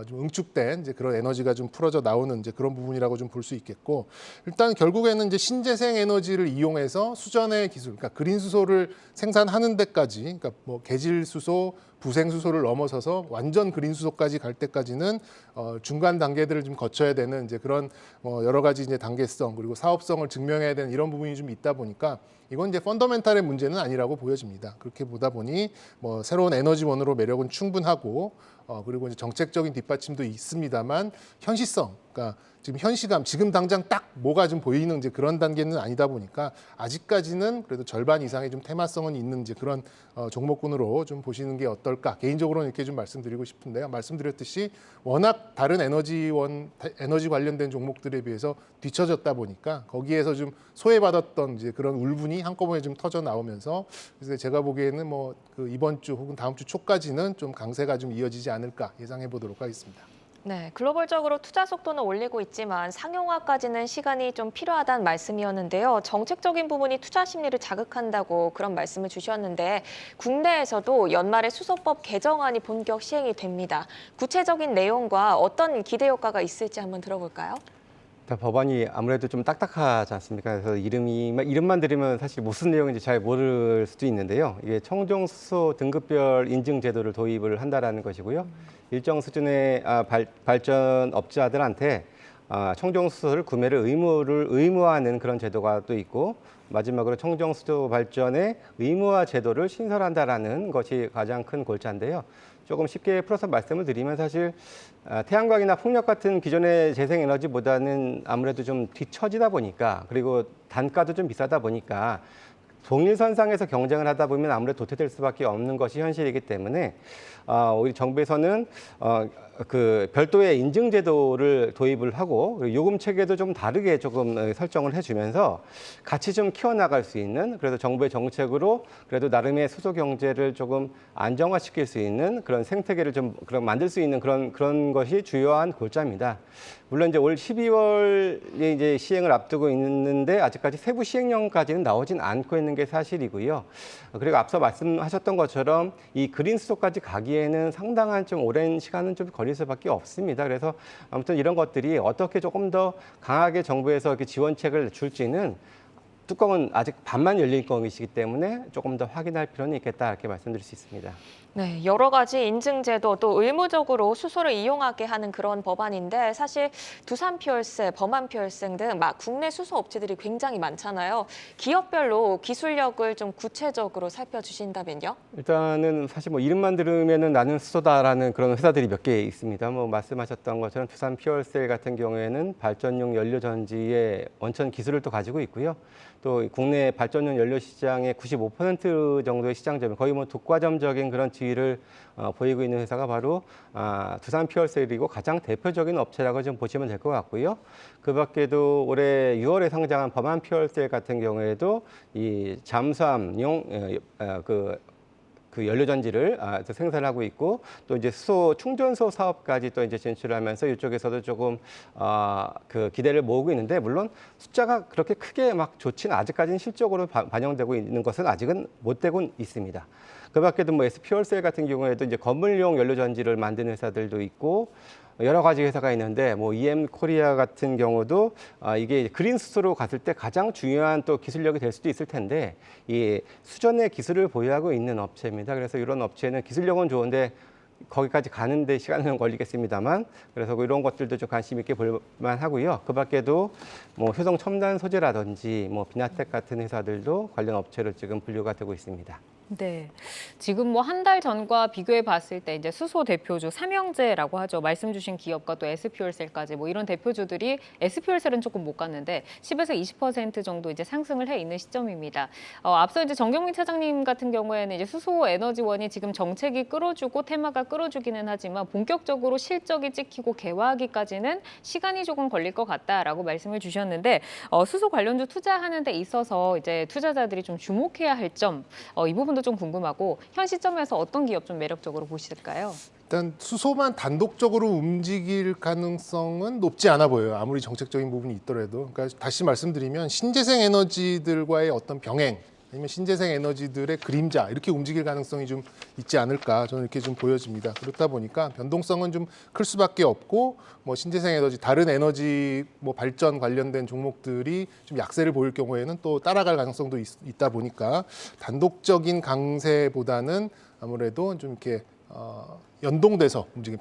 좀 응축된 이제 그런 에너지가 좀 풀어져 나오는 이제 그런 부분이라고 좀 볼 수 있겠고, 일단 결국에는 이제 신재생 에너지를 이용해서 수전의 기술, 그러니까 그린 수소를 생산하는 데까지, 그러니까 뭐 개질 수소, 부생 수소를 넘어서서 완전 그린 수소까지 갈 때까지는 중간 단계들을 좀 거쳐야 되는 이제 그런 여러 가지 이제 단계성 그리고 사업성을 증명해야 되는 이런 부분이 좀 있다 보니까 이건 이제 펀더멘탈의 문제는 아니라고 보여집니다. 그렇게 보다 보니 뭐 새로운 에너지원으로 매력은 충분하고 그리고 이제 정책적인 뒷받침도 있습니다만 현실성, 그러니까 지금 현시감, 지금 당장 딱 뭐가 좀 보이는 이제 그런 단계는 아니다 보니까 아직까지는 그래도 절반 이상의 좀 테마성은 있는 이제 그런 종목군으로 좀 보시는 게 어떨까 개인적으로는 이렇게 좀 말씀드리고 싶은데요. 말씀드렸듯이 워낙 다른 에너지 관련된 종목들에 비해서 뒤처졌다 보니까 거기에서 좀 소외받았던 이제 그런 울분이 한꺼번에 좀 터져 나오면서 그래서 제가 보기에는 뭐 그 이번 주 혹은 다음 주 초까지는 좀 강세가 좀 이어지지 않을까 예상해 보도록 하겠습니다. 네, 글로벌적으로 투자 속도는 올리고 있지만 상용화까지는 시간이 좀 필요하다는 말씀이었는데요. 정책적인 부분이 투자 심리를 자극한다고 그런 말씀을 주셨는데 국내에서도 연말에 수소법 개정안이 본격 시행이 됩니다. 구체적인 내용과 어떤 기대 효과가 있을지 한번 들어볼까요? 법안이 아무래도 좀 딱딱하지 않습니까? 그래서 이름만 들으면 사실 무슨 내용인지 잘 모를 수도 있는데요. 이게 청정수소 등급별 인증 제도를 도입을 한다라는 것이고요. 일정 수준의 발전업자들한테 청정수소를 구매를 의무화하는 그런 제도가 또 있고, 마지막으로 청정수소 발전의 의무화 제도를 신설한다라는 것이 가장 큰 골자인데요. 조금 쉽게 풀어서 말씀을 드리면 사실 태양광이나 풍력 같은 기존의 재생에너지보다는 아무래도 좀 뒤처지다 보니까, 그리고 단가도 좀 비싸다 보니까 동일선상에서 경쟁을 하다 보면 아무래도 도태될 수밖에 없는 것이 현실이기 때문에 우리 정부에서는 그 별도의 인증 제도를 도입을 하고 요금 체계도 좀 다르게 조금 설정을 해주면서 같이 좀 키워나갈 수 있는, 그래서 정부의 정책으로 그래도 나름의 수소 경제를 조금 안정화시킬 수 있는 그런 생태계를 좀 만들 수 있는 그런 것이 주요한 골자입니다. 물론 이제 올 12월에 이제 시행을 앞두고 있는데 아직까지 세부 시행령까지는 나오진 않고 있는 게 사실이고요. 그리고 앞서 말씀하셨던 것처럼 이 그린 수소까지 가기에는 상당한 좀 오랜 시간은 좀 걸릴 수밖에 없습니다. 그래서 아무튼 이런 것들이 어떻게 조금 더 강하게 정부에서 이렇게 지원책을 줄지는 뚜껑은 아직 반만 열릴 것이기 때문에 조금 더 확인할 필요는 있겠다 이렇게 말씀드릴 수 있습니다. 네, 여러 가지 인증제도 또 의무적으로 수소를 이용하게 하는 그런 법안인데 사실 두산퓨얼스, 범한퓨얼스 등 국내 수소 업체들이 굉장히 많잖아요. 기업별로 기술력을 좀 구체적으로 살펴주신다면요? 일단은 사실 뭐 이름만 들으면은 나는 수소다라는 그런 회사들이 몇 개 있습니다. 뭐 말씀하셨던 것처럼 두산퓨얼셀 같은 경우에는 발전용 연료 전지의 원천 기술을 또 가지고 있고요. 또 국내 발전용 연료 시장의 95% 정도의 시장 점유, 거의 뭐 독과점적인 그런 지위를 보이고 있는 회사가 바로 두산퓨얼셀이고 가장 대표적인 업체라고 좀 보시면 될 것 같고요. 그 밖에도 올해 6월에 상장한 범한퓨얼셀 같은 경우에도 이 잠수함용 그 연료전지를 생산하고 있고, 또 이제 수소 충전소 사업까지 또 이제 진출하면서 이쪽에서도 조금 그 기대를 모으고 있는데, 물론 숫자가 그렇게 크게 막 좋지는 아직까지는 실적으로 반영되고 있는 것은 아직은 못 되고 있습니다. 그 밖에도 뭐 SP퓨얼셀 같은 경우에도 이제 건물용 연료전지를 만드는 회사들도 있고 여러 가지 회사가 있는데, 뭐 EM 코리아 같은 경우도 이게 그린 수소로 갔을 때 가장 중요한 또 기술력이 될 수도 있을 텐데, 이 수전의 기술을 보유하고 있는 업체입니다. 그래서 이런 업체는 기술력은 좋은데 거기까지 가는데 시간은 걸리겠습니다만, 그래서 이런 것들도 좀 관심 있게 볼 만하고요. 그 밖에도 뭐 효성 첨단 소재라든지 뭐 비나텍 같은 회사들도 관련 업체로 지금 분류가 되고 있습니다. 네, 지금 뭐 한 달 전과 비교해 봤을 때 이제 수소 대표주 삼형제라고 하죠. 말씀 주신 기업과 또 S퓨얼셀까지 뭐 이런 대표주들이 S퓨얼셀은 조금 못 갔는데 10에서 20% 정도 이제 상승을 해 있는 시점입니다. 앞서 이제 정경민 차장님 같은 경우에는 이제 수소 에너지원이 지금 정책이 끌어주고 테마가 끌어주기는 하지만 본격적으로 실적이 찍히고 개화하기까지는 시간이 조금 걸릴 것 같다라고 말씀을 주셨는데 수소 관련주 투자하는 데 있어서 이제 투자자들이 좀 주목해야 할 점, 이 부분도 좀 궁금하고 현 시점에서 어떤 기업 좀 매력적으로 보실까요? 일단 수소만 단독적으로 움직일 가능성은 높지 않아 보여요. 아무리 정책적인 부분이 있더라도. 그러니까 다시 말씀드리면 신재생 에너지들과의 어떤 병행, 아니면 신재생 에너지들의 그림자 이렇게 움직일 가능성이 좀 있지 않을까 저는 이렇게 좀 보여집니다. 그렇다 보니까 변동성은 좀 클 수밖에 없고 뭐 신재생 에너지 다른 에너지 뭐 발전 관련된 종목들이 좀 약세를 보일 경우에는 또 따라갈 가능성도 있다 보니까 단독적인 강세보다는 아무래도 좀 이렇게 연동돼서 움직이는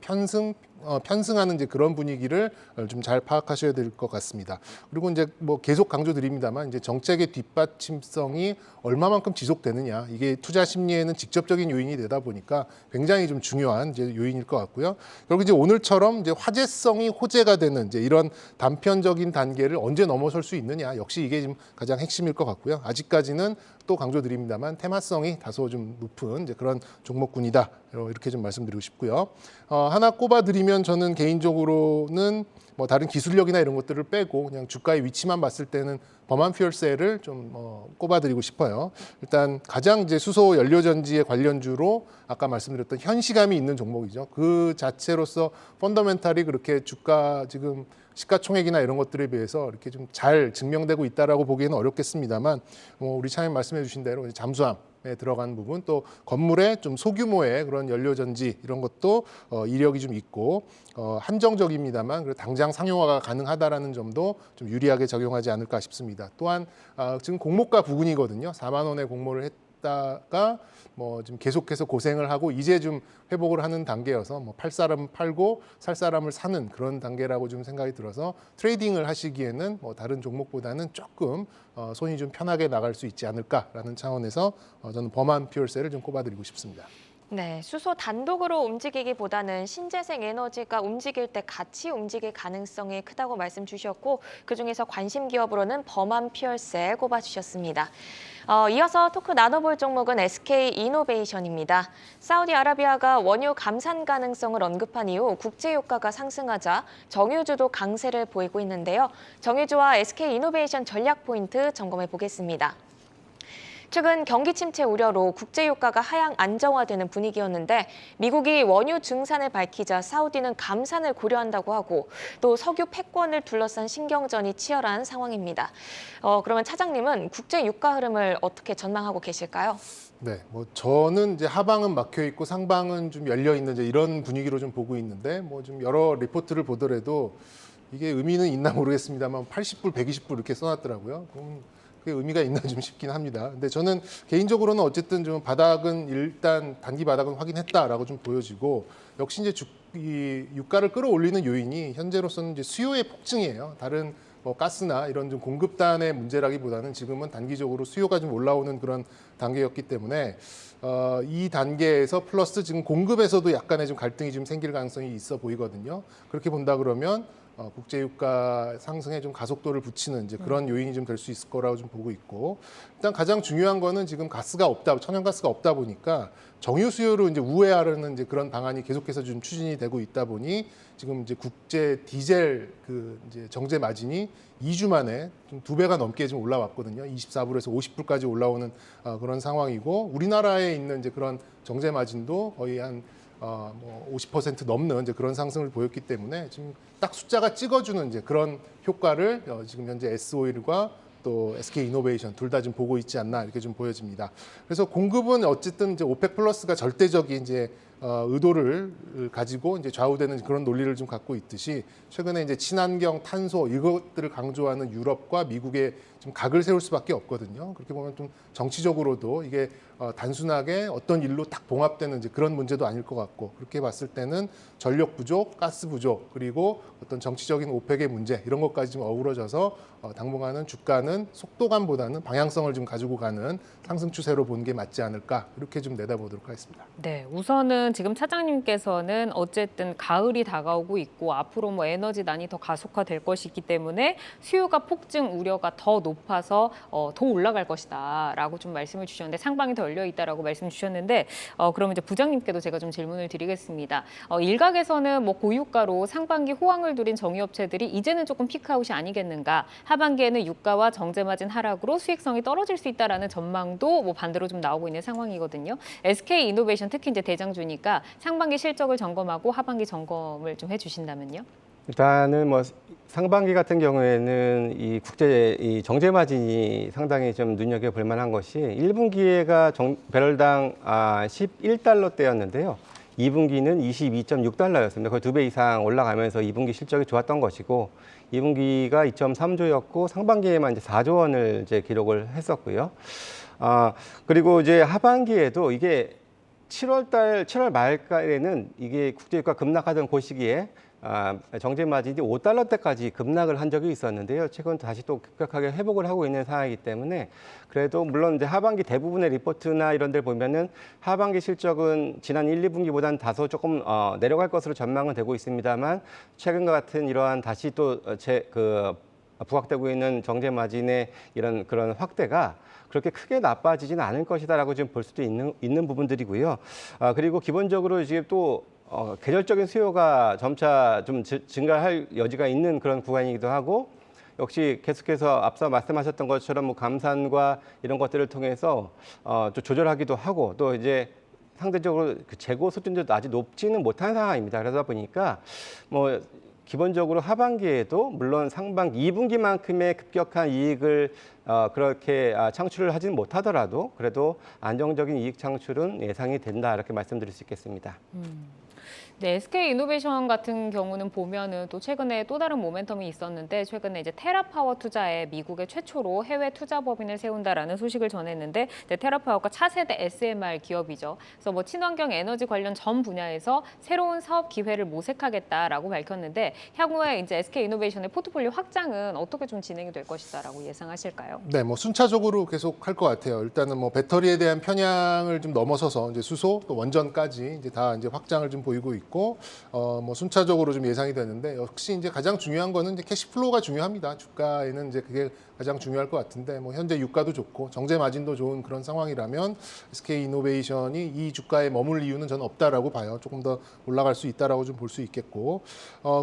편승하는 이제 그런 분위기를 좀 잘 파악하셔야 될 것 같습니다. 그리고 이제 뭐 계속 강조드립니다만 이제 정책의 뒷받침성이 얼마만큼 지속되느냐 이게 투자 심리에는 직접적인 요인이 되다 보니까 굉장히 좀 중요한 이제 요인일 것 같고요. 결국 이제 오늘처럼 이제 화제성이 호재가 되는 이제 이런 단편적인 단계를 언제 넘어설 수 있느냐 역시 이게 지금 가장 핵심일 것 같고요. 아직까지는 또 강조드립니다만 테마성이 다소 좀 높은 이제 그런 종목군이다 이렇게 좀 말씀드리고 싶고요. 하나 꼽아드리면 저는 개인적으로는 뭐 다른 기술력이나 이런 것들을 빼고 그냥 주가의 위치만 봤을 때는 범한 퓨얼셀을 좀 꼽아드리고 싶어요. 일단 가장 이제 수소 연료전지의 관련주로 아까 말씀드렸던 현시감이 있는 종목이죠. 그 자체로서 펀더멘탈이 그렇게 주가 지금 시가총액이나 이런 것들에 비해서 이렇게 좀 잘 증명되고 있다라고 보기에는 어렵겠습니다만 우리 차장님 말씀해 주신 대로 잠수함에 들어간 부분 또 건물에 좀 소규모의 그런 연료전지 이런 것도 이력이 좀 있고 한정적입니다만 그래도 당장 상용화가 가능하다라는 점도 좀 유리하게 적용하지 않을까 싶습니다. 또한 지금 공모가 부근이거든요. 4만 원의 공모를 했다가 뭐 지금 계속해서 고생을 하고 이제 좀 회복을 하는 단계여서 뭐 팔 사람 팔고 살 사람을 사는 그런 단계라고 좀 생각이 들어서 트레이딩을 하시기에는 뭐 다른 종목보다는 조금 손이 좀 편하게 나갈 수 있지 않을까라는 차원에서 저는 범한 퓨얼셀을 좀 꼽아드리고 싶습니다. 네, 수소 단독으로 움직이기보다는 신재생 에너지가 움직일 때 같이 움직일 가능성이 크다고 말씀 주셨고 그중에서 관심 기업으로는 범한 퓨얼셀 꼽아주셨습니다. 이어서 토크 나눠볼 종목은 SK이노베이션입니다. 사우디아라비아가 원유 감산 가능성을 언급한 이후 국제유가가 상승하자 정유주도 강세를 보이고 있는데요. 정유주와 SK이노베이션 전략 포인트 점검해 보겠습니다. 최근 경기 침체 우려로 국제유가가 하향 안정화되는 분위기였는데 미국이 원유 증산을 밝히자 사우디는 감산을 고려한다고 하고 또 석유 패권을 둘러싼 신경전이 치열한 상황입니다. 그러면 차장님은 국제유가 흐름을 어떻게 전망하고 계실까요? 네, 뭐 저는 이제 하방은 막혀 있고 상방은 좀 열려 있는 이제 이런 분위기로 좀 보고 있는데 뭐 좀 여러 리포트를 보더라도 이게 의미는 있나 모르겠습니다만 80불, 120불 이렇게 써놨더라고요. 그게 의미가 있나 좀 싶긴 합니다. 근데 저는 개인적으로는 어쨌든 좀 바닥은 일단 단기 바닥은 확인했다라고 좀 보여지고 역시 이제 이 유가를 끌어올리는 요인이 현재로서는 이제 수요의 폭증이에요. 다른 뭐 가스나 이런 좀 공급단의 문제라기보다는 지금은 단기적으로 수요가 좀 올라오는 그런 단계였기 때문에 이 단계에서 플러스 지금 공급에서도 약간의 좀 갈등이 좀 생길 가능성이 있어 보이거든요. 그렇게 본다 그러면 국제유가 상승에 좀 가속도를 붙이는 이제 그런 요인이 좀 될 수 있을 거라고 좀 보고 있고 일단 가장 중요한 거는 지금 가스가 없다, 천연가스가 없다 보니까 정유 수요를 이제 우회하려는 이제 그런 방안이 계속해서 좀 추진이 되고 있다 보니 지금 이제 국제 디젤 그 이제 정제 마진이 2주 만에 좀 2배가 넘게 좀 올라왔거든요. 24불에서 50불까지 올라오는 그런 상황이고 우리나라에 있는 이제 그런 정제 마진도 거의 한 50% 넘는 이제 그런 상승을 보였기 때문에 지금 딱 숫자가 찍어주는 이제 그런 효과를 지금 현재 S-오일과 또 SK이노베이션 둘 다 좀 보고 있지 않나 이렇게 좀 보여집니다. 그래서 공급은 어쨌든 이제 오펙 플러스가 절대적인 이제 의도를 가지고 이제 좌우되는 그런 논리를 좀 갖고 있듯이 최근에 이제 친환경, 탄소 이것들을 강조하는 유럽과 미국의 좀 각을 세울 수밖에 없거든요. 그렇게 보면 좀 정치적으로도 이게 단순하게 어떤 일로 딱 봉합되는 이제 그런 문제도 아닐 것 같고 그렇게 봤을 때는 전력 부족, 가스 부족 그리고 어떤 정치적인 오펙의 문제 이런 것까지 좀 어우러져서 당분간은 주가는 속도감보다는 방향성을 좀 가지고 가는 상승 추세로 보는 게 맞지 않을까 이렇게 좀 내다보도록 하겠습니다. 네, 우선은 지금 차장님께서는 어쨌든 가을이 다가오고 있고 앞으로 뭐 에너지난이 더 가속화될 것이기 때문에 수요가 폭증 우려가 더 높아서 더 올라갈 것이다라고 좀 말씀을 주셨는데 상방이 더 열려 있다라고 말씀 주셨는데 그러면 이제 부장님께도 제가 좀 질문을 드리겠습니다. 일각에서는 뭐 고유가로 상반기 호황을 누린 정유업체들이 이제는 조금 피크아웃이 아니겠는가? 하반기에는 유가와 정제마진 하락으로 수익성이 떨어질 수 있다라는 전망도 뭐 반대로 좀 나오고 있는 상황이거든요. SK이노베이션 특히 이제 대장주니까 상반기 실적을 점검하고 하반기 점검을 좀 해주신다면요. 일단은 뭐 상반기 같은 경우에는 이 국제 이 정제 마진이 상당히 좀 눈여겨볼 만한 것이 1분기에가 배럴당 11달러대였는데요. 2분기는 22.6달러였습니다. 거의 2배 이상 올라가면서 2분기 실적이 좋았던 것이고 2분기가 2.3조였고 상반기에만 이제 4조 원을 이제 기록을 했었고요. 그리고 이제 하반기에도 이게 7월 말까지는 이게 국제유가 급락하던 그 시기에 정제 마진이 5달러대까지 급락을 한 적이 있었는데요. 최근 다시 또 급격하게 회복을 하고 있는 상황이기 때문에 그래도 물론 이제 하반기 대부분의 리포트나 이런 데 보면은 하반기 실적은 지난 1, 2분기보다는 다소 조금 내려갈 것으로 전망은 되고 있습니다만 최근과 같은 이러한 다시 또 부각되고 있는 정제 마진의 이런 그런 확대가 그렇게 크게 나빠지지는 않을 것이다라고 지금 볼 수도 있는 부분들이고요. 그리고 기본적으로 지금 또 계절적인 수요가 점차 좀 증가할 여지가 있는 그런 구간이기도 하고 역시 계속해서 앞서 말씀하셨던 것처럼 뭐 감산과 이런 것들을 통해서 좀 조절하기도 하고 또 이제 상대적으로 그 재고 수준도 아직 높지는 못한 상황입니다. 그러다 보니까 뭐 기본적으로 하반기에도 물론 상반기 2분기만큼의 급격한 이익을 그렇게 창출을 하지는 못하더라도 그래도 안정적인 이익 창출은 예상이 된다 이렇게 말씀드릴 수 있겠습니다. 네, SK이노베이션 같은 경우는 보면은 또 최근에 또 다른 모멘텀이 있었는데 최근에 이제 테라파워 투자에 미국의 최초로 해외 투자 법인을 세운다라는 소식을 전했는데 테라파워가 차세대 SMR 기업이죠. 그래서 뭐 친환경 에너지 관련 전 분야에서 새로운 사업 기회를 모색하겠다라고 밝혔는데 향후에 이제 SK이노베이션의 포트폴리오 확장은 어떻게 좀 진행이 될 것이다라고 예상하실까요? 네, 뭐 순차적으로 계속 할 것 같아요. 일단은 뭐 배터리에 대한 편향을 좀 넘어서서 이제 수소 또 원전까지 이제 다 이제 확장을 좀 보이고 있고 뭐 순차적으로 좀 예상이 되는데 역시 이제 가장 중요한 거는 이제 캐시플로우가 중요합니다. 주가에는 이제 그게 가장 중요할 것 같은데 뭐 현재 유가도 좋고 정제 마진도 좋은 그런 상황이라면 SK이노베이션이 이 주가에 머물 이유는 저는 없다라고 봐요. 조금 더 올라갈 수 있다라고 좀 볼 수 있겠고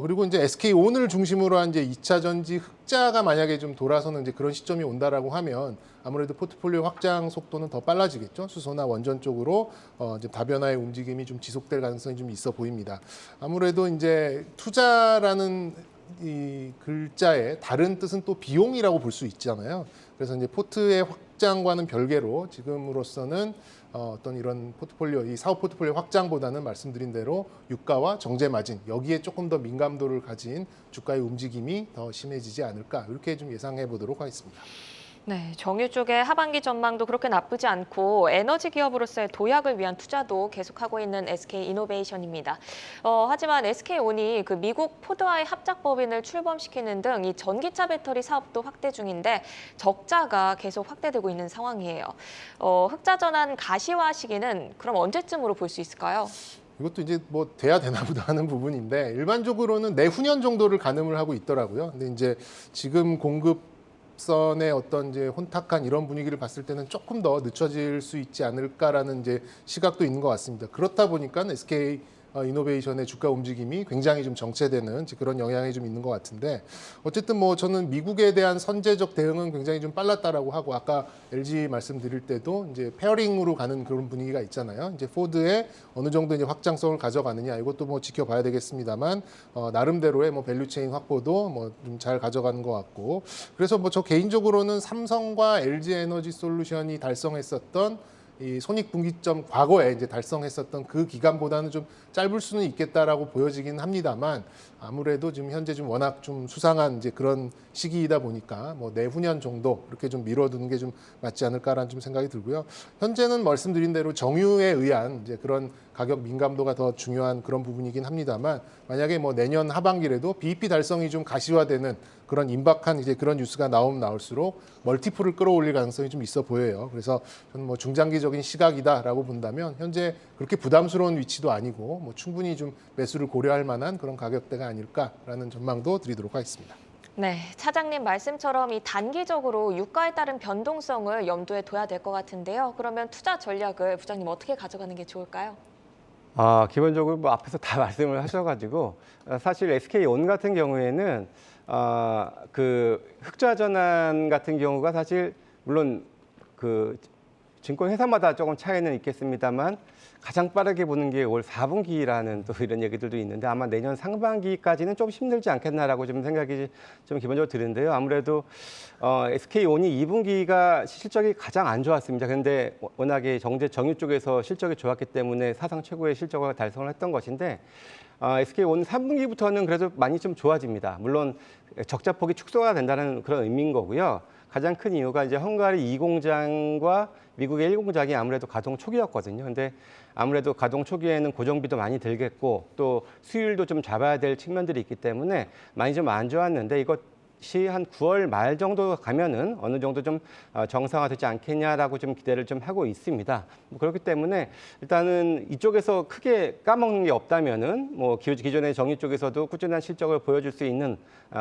그리고 이제 SK온을 중심으로 한 이제 2차 전지 흑자가 만약에 좀 돌아서는 이제 그런 시점이 온다라고 하면 아무래도 포트폴리오 확장 속도는 더 빨라지겠죠. 수소나 원전 쪽으로 이제 다변화의 움직임이 좀 지속될 가능성이 좀 있어 보입니다. 아무래도 이제 투자라는 이 글자의 다른 뜻은 또 비용이라고 볼 수 있잖아요. 그래서 이제 포트의 확장과는 별개로 지금으로서는 어떤 이런 포트폴리오, 이 사업 포트폴리오 확장보다는 말씀드린 대로 유가와 정제 마진 여기에 조금 더 민감도를 가진 주가의 움직임이 더 심해지지 않을까 이렇게 좀 예상해 보도록 하겠습니다. 네, 정유 쪽의 하반기 전망도 그렇게 나쁘지 않고 에너지 기업으로서의 도약을 위한 투자도 계속하고 있는 SK이노베이션입니다. 하지만 SK온이 그 미국 포드와의 합작 법인을 출범시키는 등 이 전기차 배터리 사업도 확대 중인데 적자가 계속 확대되고 있는 상황이에요. 흑자 전환 가시화 시기는 그럼 언제쯤으로 볼 수 있을까요? 이것도 이제 뭐 돼야 되나 보다 하는 부분인데 일반적으로는 내후년 정도를 가늠을 하고 있더라고요. 근데 이제 지금 공급선의 어떤 이제 혼탁한 이런 분위기를 봤을 때는 조금 더 늦춰질 수 있지 않을까라는 이제 시각도 있는 것 같습니다. 그렇다 보니까 SK 이노베이션의 주가 움직임이 굉장히 좀 정체되는 그런 영향이 좀 있는 것 같은데 어쨌든 뭐 저는 미국에 대한 선제적 대응은 굉장히 좀 빨랐다라고 하고 아까 LG 말씀드릴 때도 이제 페어링으로 가는 그런 분위기가 있잖아요. 이제 포드에 어느 정도 이제 확장성을 가져가느냐 이것도 뭐 지켜봐야 되겠습니다만 나름대로의 뭐 밸류체인 확보도 뭐 좀 잘 가져가는 것 같고 그래서 뭐 저 개인적으로는 삼성과 LG 에너지 솔루션이 달성했었던 이 손익분기점 과거에 이제 달성했었던 그 기간보다는 좀 짧을 수는 있겠다라고 보여지긴 합니다만 아무래도 지금 현재 좀 워낙 좀 수상한 이제 그런 시기이다 보니까 뭐 내후년 정도 이렇게 좀 미뤄두는 게 좀 맞지 않을까라는 좀 생각이 들고요. 현재는 말씀드린 대로 정유에 의한 이제 그런 가격 민감도가 더 중요한 그런 부분이긴 합니다만 만약에 뭐 내년 하반기라도 BEP 달성이 좀 가시화되는 그런 임박한 이제 그런 뉴스가 나오면 나올수록 멀티플을 끌어올릴 가능성이 좀 있어 보여요. 그래서 저는 뭐 중장기적인 시각이다라고 본다면 현재 그렇게 부담스러운 위치도 아니고 뭐 충분히 좀 매수를 고려할 만한 그런 가격대가 아닐까라는 전망도 드리도록 하겠습니다. 네, 차장님 말씀처럼 이 단기적으로 유가에 따른 변동성을 염두에 둬야 될 것 같은데요. 그러면 투자 전략을 부장님 어떻게 가져가는 게 좋을까요? 기본적으로 뭐 앞에서 다 말씀을 하셔가지고 사실 SK온 같은 경우에는 그 흑자 전환 같은 경우가 사실 물론 그 증권 회사마다 조금 차이는 있겠습니다만 가장 빠르게 보는 게 올 4분기라는 또 이런 얘기들도 있는데 아마 내년 상반기까지는 좀 힘들지 않겠나라고 좀 생각이 좀 기본적으로 드는데요. 아무래도 SK온이 2분기가 실적이 가장 안 좋았습니다. 그런데 워낙에 정유 쪽에서 실적이 좋았기 때문에 사상 최고의 실적을 달성을 했던 것인데 SK온 3분기부터는 그래도 많이 좀 좋아집니다. 물론 적자폭이 축소가 된다는 그런 의미인 거고요. 가장 큰 이유가 이제 헝가리 2공장과 미국의 1공장이 아무래도 가동 초기였거든요. 근데 아무래도 가동 초기에는 고정비도 많이 들겠고 또 수율도 좀 잡아야 될 측면들이 있기 때문에 많이 좀 안 좋았는데 이것이 한 9월 말 정도 가면은 어느 정도 좀 정상화되지 않겠냐라고 좀 기대를 좀 하고 있습니다. 뭐 그렇기 때문에 일단은 이쪽에서 크게 까먹는 게 없다면은 뭐 기존의 정유 쪽에서도 꾸준한 실적을 보여줄 수 있는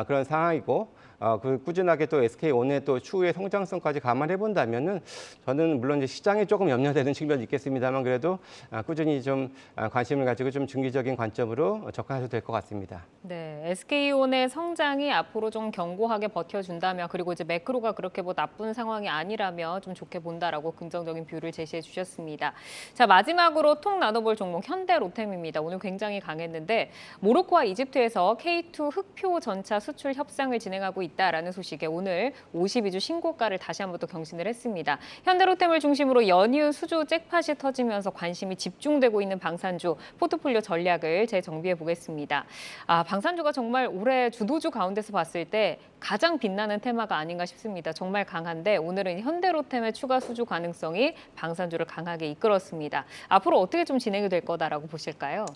그런 상황이고 그 꾸준하게 또 SK온의 또 추후의 성장성까지 감안해 본다면은 저는 물론 이제 시장에 조금 염려되는 측면이 있겠습니다만 그래도 꾸준히 좀 관심을 가지고 좀 중기적인 관점으로 접근하셔도 될 것 같습니다. 네, SK온의 성장이 앞으로 좀 견고하게 버텨준다면 그리고 이제 매크로가 그렇게 뭐 나쁜 상황이 아니라면 좀 좋게 본다라고 긍정적인 뷰를 제시해 주셨습니다. 자, 마지막으로 통 나눠볼 종목 현대로템입니다. 오늘 굉장히 강했는데 모로코와 이집트에서 K2 흑표 전차 수출 협상을 진행하고 있다라는 소식에 오늘 52주 신고가를 다시 한번 또 경신을 했습니다. 현대로템을 중심으로 연이은 수주 잭팟이 터지면서 관심이 집중되고 있는 방산주 포트폴리오 전략을 재정비해 보겠습니다. 방산주가 정말 올해 주도주 가운데서 봤을 때 가장 빛나는 테마가 아닌가 싶습니다. 정말 강한데 오늘은 현대로템의 추가 수주 가능성이 방산주를 강하게 이끌었습니다. 앞으로 어떻게 좀 진행이 될 거다라고 보실까요?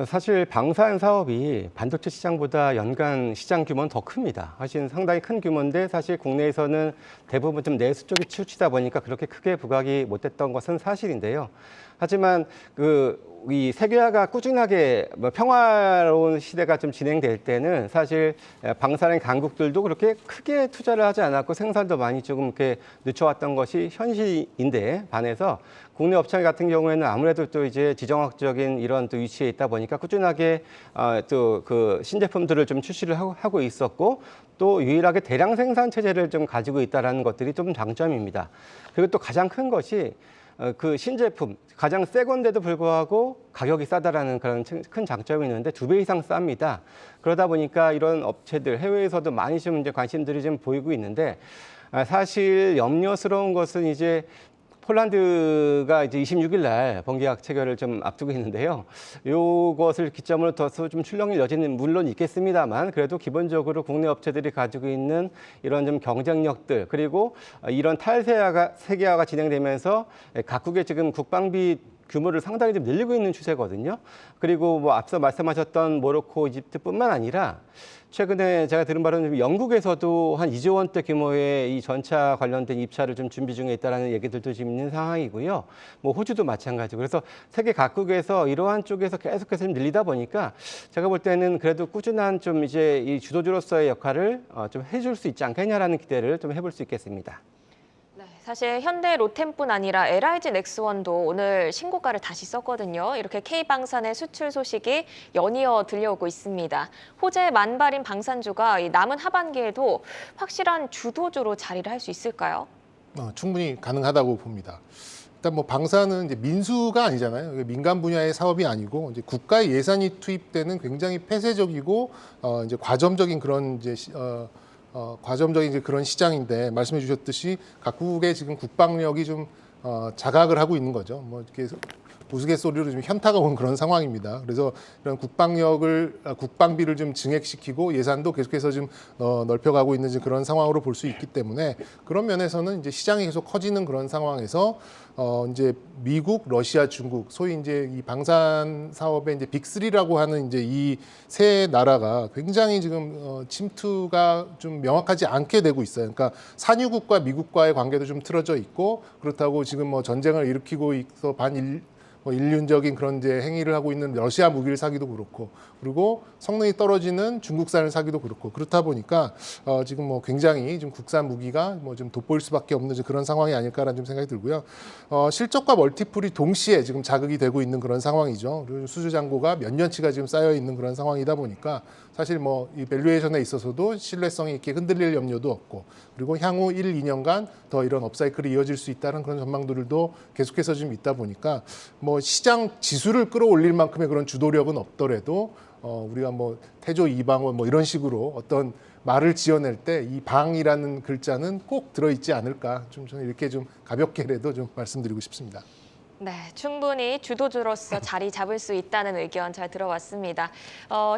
사실 방산 사업이 반도체 시장보다 연간 시장 규모는 더 큽니다. 사실 상당히 큰 규모인데 사실 국내에서는 대부분 좀 내수 쪽이 치우치다 보니까 그렇게 크게 부각이 못됐던 것은 사실인데요. 하지만 이 세계화가 꾸준하게 평화로운 시대가 좀 진행될 때는 사실 방산의 강국들도 그렇게 크게 투자를 하지 않았고 생산도 많이 조금 이렇게 늦춰왔던 것이 현실인데 반해서 국내 업체 같은 경우에는 아무래도 또 이제 지정학적인 이런 또 위치에 있다 보니까 꾸준하게 또 그 신제품들을 좀 출시를 하고 있었고 또 유일하게 대량 생산 체제를 좀 가지고 있다는 것들이 좀 장점입니다. 그리고 또 가장 큰 것이 그 신제품 가장 새 건데도 불구하고 가격이 싸다라는 그런 큰 장점이 있는데 2배 이상 쌉니다. 그러다 보니까 이런 업체들 해외에서도 많이 좀 이제 관심들이 좀 보이고 있는데 사실 염려스러운 것은 이제 폴란드가 이제 26일 날 번개약 체결을 좀 앞두고 있는데요. 이것을 기점으로 둬서 좀 출렁일 여지는 물론 있겠습니다만 그래도 기본적으로 국내 업체들이 가지고 있는 이런 좀 경쟁력들 그리고 이런 세계화가 진행되면서 각국의 지금 국방비 규모를 상당히 좀 늘리고 있는 추세거든요. 그리고 뭐 앞서 말씀하셨던 모로코, 이집트뿐만 아니라 최근에 제가 들은 바로는 영국에서도 한 2조 원대 규모의 이 전차 관련된 입찰을 좀 준비 중에 있다라는 얘기들도 지금 있는 상황이고요. 뭐 호주도 마찬가지고 그래서 세계 각국에서 이러한 쪽에서 계속해서 좀 늘리다 보니까 제가 볼 때는 그래도 꾸준한 좀 이제 이 주도주로서의 역할을 좀 해줄 수 있지 않겠냐라는 기대를 좀 해볼 수 있겠습니다. 사실 현대로템뿐 아니라 LIG 넥스원도 오늘 신고가를 다시 썼거든요. 이렇게 K방산의 수출 소식이 연이어 들려오고 있습니다. 호재 만발인 방산주가 남은 하반기에도 확실한 주도주로 자리를 할 수 있을까요? 충분히 가능하다고 봅니다. 일단 뭐 방산은 이제 민수가 아니잖아요. 민간 분야의 사업이 아니고 이제 국가의 예산이 투입되는 굉장히 폐쇄적이고 이제 과점적인 그런 과점적인 이제 그런 시장인데 말씀해 주셨듯이 각국의 지금 국방력이 좀 자각을 하고 있는 거죠. 뭐 이렇게 우스갯소리로 좀 현타가 온 그런 상황입니다. 그래서 이런 국방비를 좀 증액시키고 예산도 계속해서 좀 넓혀가고 있는 그런 상황으로 볼 수 있기 때문에 그런 면에서는 이제 시장이 계속 커지는 그런 상황에서 이제 미국, 러시아, 중국 소위 이제 이 방산 사업의 이제 빅3라고 하는 이제 이 세 나라가 굉장히 지금 침투가 좀 명확하지 않게 되고 있어요. 그러니까 산유국과 미국과의 관계도 좀 틀어져 있고 그렇다고 지금 뭐 전쟁을 일으키고 있어 뭐 인륜적인 그런 이제 행위를 하고 있는 러시아 무기를 사기도 그렇고, 그리고 성능이 떨어지는 중국산을 사기도 그렇고, 그렇다 보니까 지금 뭐 굉장히 좀 국산 무기가 뭐 좀 돋보일 수밖에 없는 그런 상황이 아닐까라는 좀 생각이 들고요. 실적과 멀티플이 동시에 지금 자극이 되고 있는 그런 상황이죠. 그리고 수주 잔고가 몇 년치가 지금 쌓여 있는 그런 상황이다 보니까 사실 뭐 이 밸류에이션에 있어서도 신뢰성이 이렇게 흔들릴 염려도 없고, 그리고 향후 1, 2년간 더 이런 업사이클이 이어질 수 있다는 그런 전망들도 계속해서 좀 있다 보니까 뭐 시장 지수를 끌어올릴 만큼의 그런 주도력은 없더라도 우리가 뭐 태조 이방원 뭐 이런 식으로 어떤 말을 지어낼 때 이 방이라는 글자는 꼭 들어있지 않을까, 좀 저는 이렇게 좀 가볍게라도 좀 말씀드리고 싶습니다. 네, 충분히 주도주로서 자리 잡을 수 있다는 의견 잘 들어왔습니다.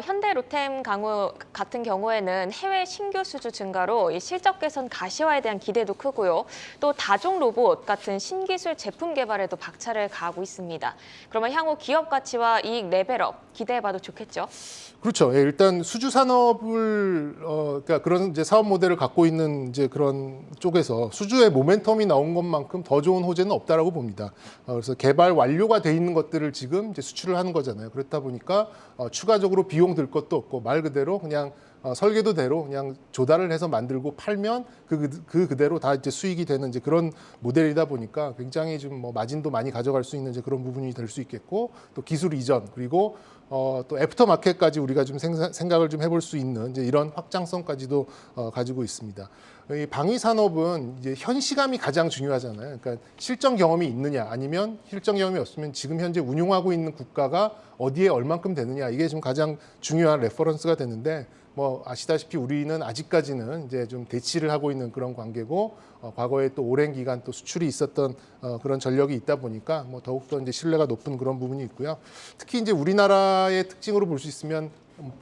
현대 로템 강우 같은 경우에는 해외 신규 수주 증가로 이 실적 개선 가시화에 대한 기대도 크고요. 또 다종 로봇 같은 신기술 제품 개발에도 박차를 가하고 있습니다. 그러면 향후 기업 가치와 이익 레벨업 기대해봐도 좋겠죠? 그렇죠. 예, 일단 수주 산업을 그러니까 그런 이제 사업 모델을 갖고 있는 이제 그런 쪽에서 수주의 모멘텀이 나온 것만큼 더 좋은 호재는 없다라고 봅니다. 그래서 개발 완료가 돼 있는 것들을 지금 이제 수출을 하는 거잖아요. 그렇다 보니까 추가적으로 비용 들 것도 없고 말 그대로 그냥 설계도대로 그냥 조달을 해서 만들고 팔면 그 그대로 다 이제 수익이 되는 이제 그런 모델이다 보니까 굉장히 좀 뭐 마진도 많이 가져갈 수 있는 이제 그런 부분이 될 수 있겠고, 또 기술 이전, 그리고 또 애프터 마켓까지 우리가 좀 생각을 좀 해볼 수 있는 이제 이런 확장성까지도 가지고 있습니다. 이 방위 산업은 이제 현시감이 가장 중요하잖아요. 그러니까 실전 경험이 있느냐, 아니면 실전 경험이 없으면 지금 현재 운용하고 있는 국가가 어디에 얼만큼 되느냐, 이게 좀 가장 중요한 레퍼런스가 되는데, 뭐 아시다시피 우리는 아직까지는 이제 좀 대치를 하고 있는 그런 관계고, 과거에 또 오랜 기간 또 수출이 있었던 그런 전력이 있다 보니까 뭐 더욱더 이제 신뢰가 높은 그런 부분이 있고요. 특히 이제 우리나라의 특징으로 볼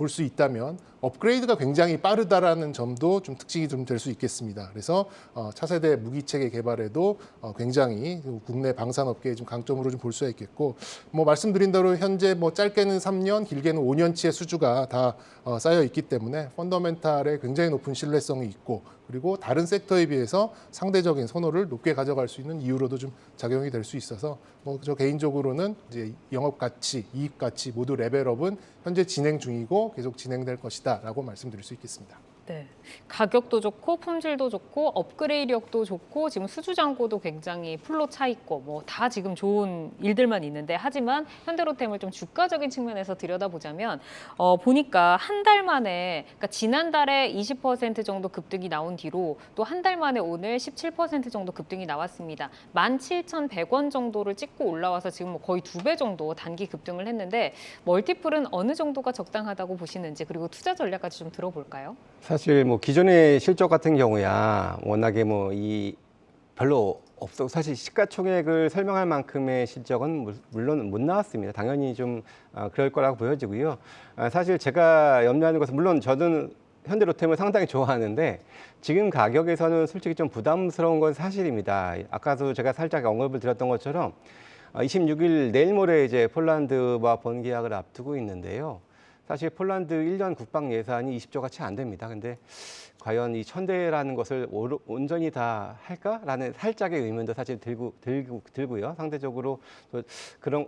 수 있다면 업그레이드가 굉장히 빠르다라는 점도 좀 특징이 좀 될 수 있겠습니다. 그래서 차세대 무기 체계 개발에도 굉장히 국내 방산업계의 좀 강점으로 좀 볼 수가 있겠고, 뭐 말씀드린 대로 현재 뭐 짧게는 3년, 길게는 5년치의 수주가 다 쌓여 있기 때문에 펀더멘탈에 굉장히 높은 신뢰성이 있고, 그리고 다른 섹터에 비해서 상대적인 선호를 높게 가져갈 수 있는 이유로도 좀 작용이 될 수 있어서, 뭐 저 개인적으로는 이제 영업 가치, 이익 가치 모두 레벨업은 현재 진행 중이고 계속 진행될 것이다라고 말씀드릴 수 있겠습니다. 네, 가격도 좋고 품질도 좋고 업그레이드력도 좋고 지금 수주 잔고도 굉장히 풀로 차 있고 뭐 다 지금 좋은 일들만 있는데, 하지만 현대로템을 좀 주가적인 측면에서 들여다보자면 보니까 한 달 만에, 그러니까 지난달에 20% 정도 급등이 나온 뒤로 또 한 달 만에 오늘 17% 정도 급등이 나왔습니다. 17,100원 정도를 찍고 올라와서 지금 뭐 거의 2배 정도 단기 급등을 했는데, 멀티플은 어느 정도가 적당하다고 보시는지, 그리고 투자 전략까지 좀 들어볼까요? 사실 뭐 기존의 실적 같은 경우야 워낙에 뭐 이 별로 없어, 사실 시가총액을 설명할 만큼의 실적은 물론 못 나왔습니다. 당연히 좀 그럴 거라고 보여지고요. 사실 제가 염려하는 것은, 물론 저는 현대로템을 상당히 좋아하는데 지금 가격에서는 솔직히 좀 부담스러운 건 사실입니다. 아까도 제가 살짝 언급을 드렸던 것처럼 26일 내일 모레 이제 폴란드와 번계약을 앞두고 있는데요. 사실 폴란드 1년 국방 예산이 20조가 채 안 됩니다. 근데 과연 이 1000대라는 것을 온전히 다 할까라는 살짝의 의문도 사실 들고요. 상대적으로 그런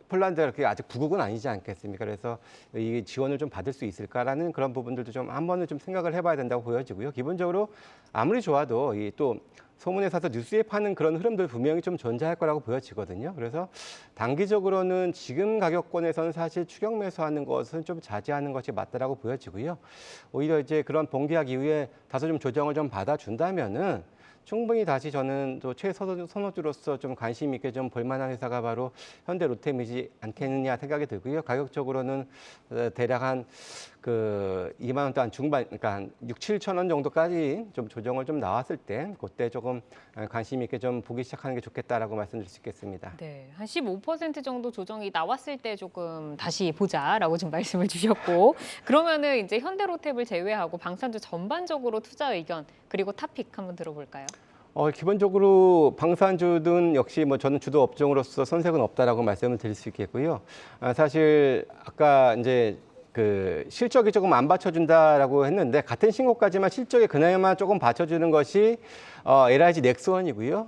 폴란드가 그렇게 아직 부국은 아니지 않겠습니까? 그래서 이 지원을 좀 받을 수 있을까라는 그런 부분들도 좀 한 번은 좀 생각을 해봐야 된다고 보여지고요. 기본적으로 아무리 좋아도 이 또 소문에 사서 뉴스에 파는 그런 흐름들 분명히 좀 존재할 거라고 보여지거든요. 그래서 단기적으로는 지금 가격권에서는 사실 추격 매수하는 것은 좀 자제하는 것이 맞다라고 보여지고요. 오히려 이제 그런 bon기약 이후에 다소 좀 조정을 좀 받아준다면은 충분히 다시 저는 또 최선호주로서 좀 관심 있게 좀 볼만한 회사가 바로 현대로템이지 않겠느냐 생각이 들고요. 가격적으로는 대략 한 2만 원대 한 중반, 그러니까 한 6, 7천 원 정도까지 좀 조정을 좀 나왔을 때 그때 조금 관심 있게 좀 보기 시작하는 게 좋겠다라고 말씀드릴 수 있겠습니다. 네, 한 15% 정도 조정이 나왔을 때 조금 다시 보자라고 좀 말씀을 주셨고, 그러면은 이제 현대로템을 제외하고 방산주 전반적으로 투자 의견 그리고 탑픽 한번 들어볼까요? 기본적으로 방산주든 역시 뭐 저는 주도 업종으로서 손색은 없다라고 말씀을 드릴 수 있겠고요. 사실 아까 이제 그 실적이 조금 안 받쳐준다라고 했는데 같은 신고가지만 실적이 그나마 조금 받쳐주는 것이 LIG 넥스원이고요.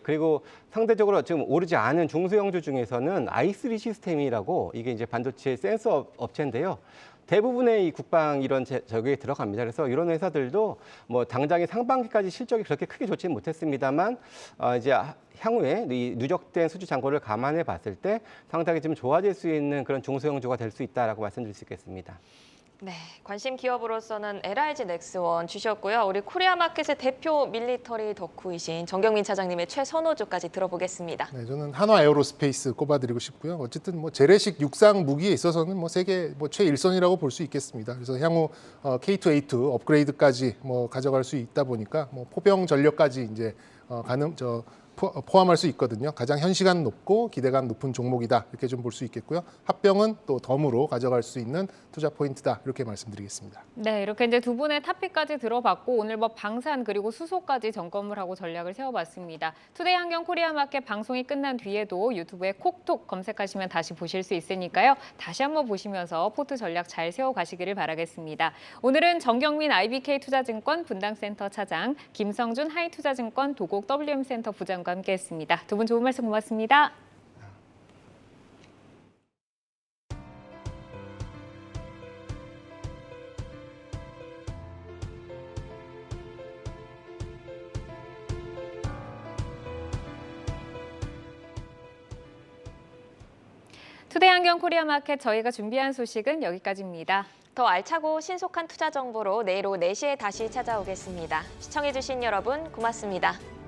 그리고 상대적으로 지금 오르지 않은 중소형주 중에서는 i3 시스템이라고 이게 이제 반도체 센서 업체인데요. 대부분의 이 국방 이런 저기에 들어갑니다. 그래서 이런 회사들도 뭐 당장에 상반기까지 실적이 그렇게 크게 좋지는 못했습니다만 이제 향후에 이 누적된 수주 잔고를 감안해 봤을 때 상당히 좀 좋아질 수 있는 그런 중소형주가 될 수 있다라고 말씀드릴 수 있겠습니다. 네, 관심 기업으로서는 LIG 넥스원 주셨고요. 우리 코리아마켓의 대표 밀리터리 덕후이신 정경민 차장님의 최선호주까지 들어보겠습니다. 네, 저는 한화 에어로스페이스 꼽아드리고 싶고요. 어쨌든 뭐 재래식 육상 무기에 있어서는 뭐 세계 뭐 최일선이라고 볼 수 있겠습니다. 그래서 향후 K2A2 업그레이드까지 뭐 가져갈 수 있다 보니까 뭐 포병 전력까지 이제 포함할 수 있거든요. 가장 현시감 높고 기대감 높은 종목이다 이렇게 좀 볼 수 있겠고요. 합병은 또 덤으로 가져갈 수 있는 투자 포인트다 이렇게 말씀드리겠습니다. 네, 이렇게 이제 두 분의 탑픽까지 들어봤고 오늘 뭐 방산 그리고 수소까지 점검을 하고 전략을 세워봤습니다. 투데이 한경 코리아마켓 방송이 끝난 뒤에도 유튜브에 콕톡 검색하시면 다시 보실 수 있으니까요. 다시 한번 보시면서 포트 전략 잘 세워가시기를 바라겠습니다. 오늘은 정경민 IBK 투자증권 분당센터 차장, 김성준 하이투자증권 도곡 WM센터 부장과 함께했습니다. 두 분 좋은 말씀 고맙습니다. 투데이 한경 코리아마켓 저희가 준비한 소식은 여기까지입니다. 더 알차고 신속한 투자 정보로 내일 오후 4시에 다시 찾아오겠습니다. 시청해주신 여러분 고맙습니다.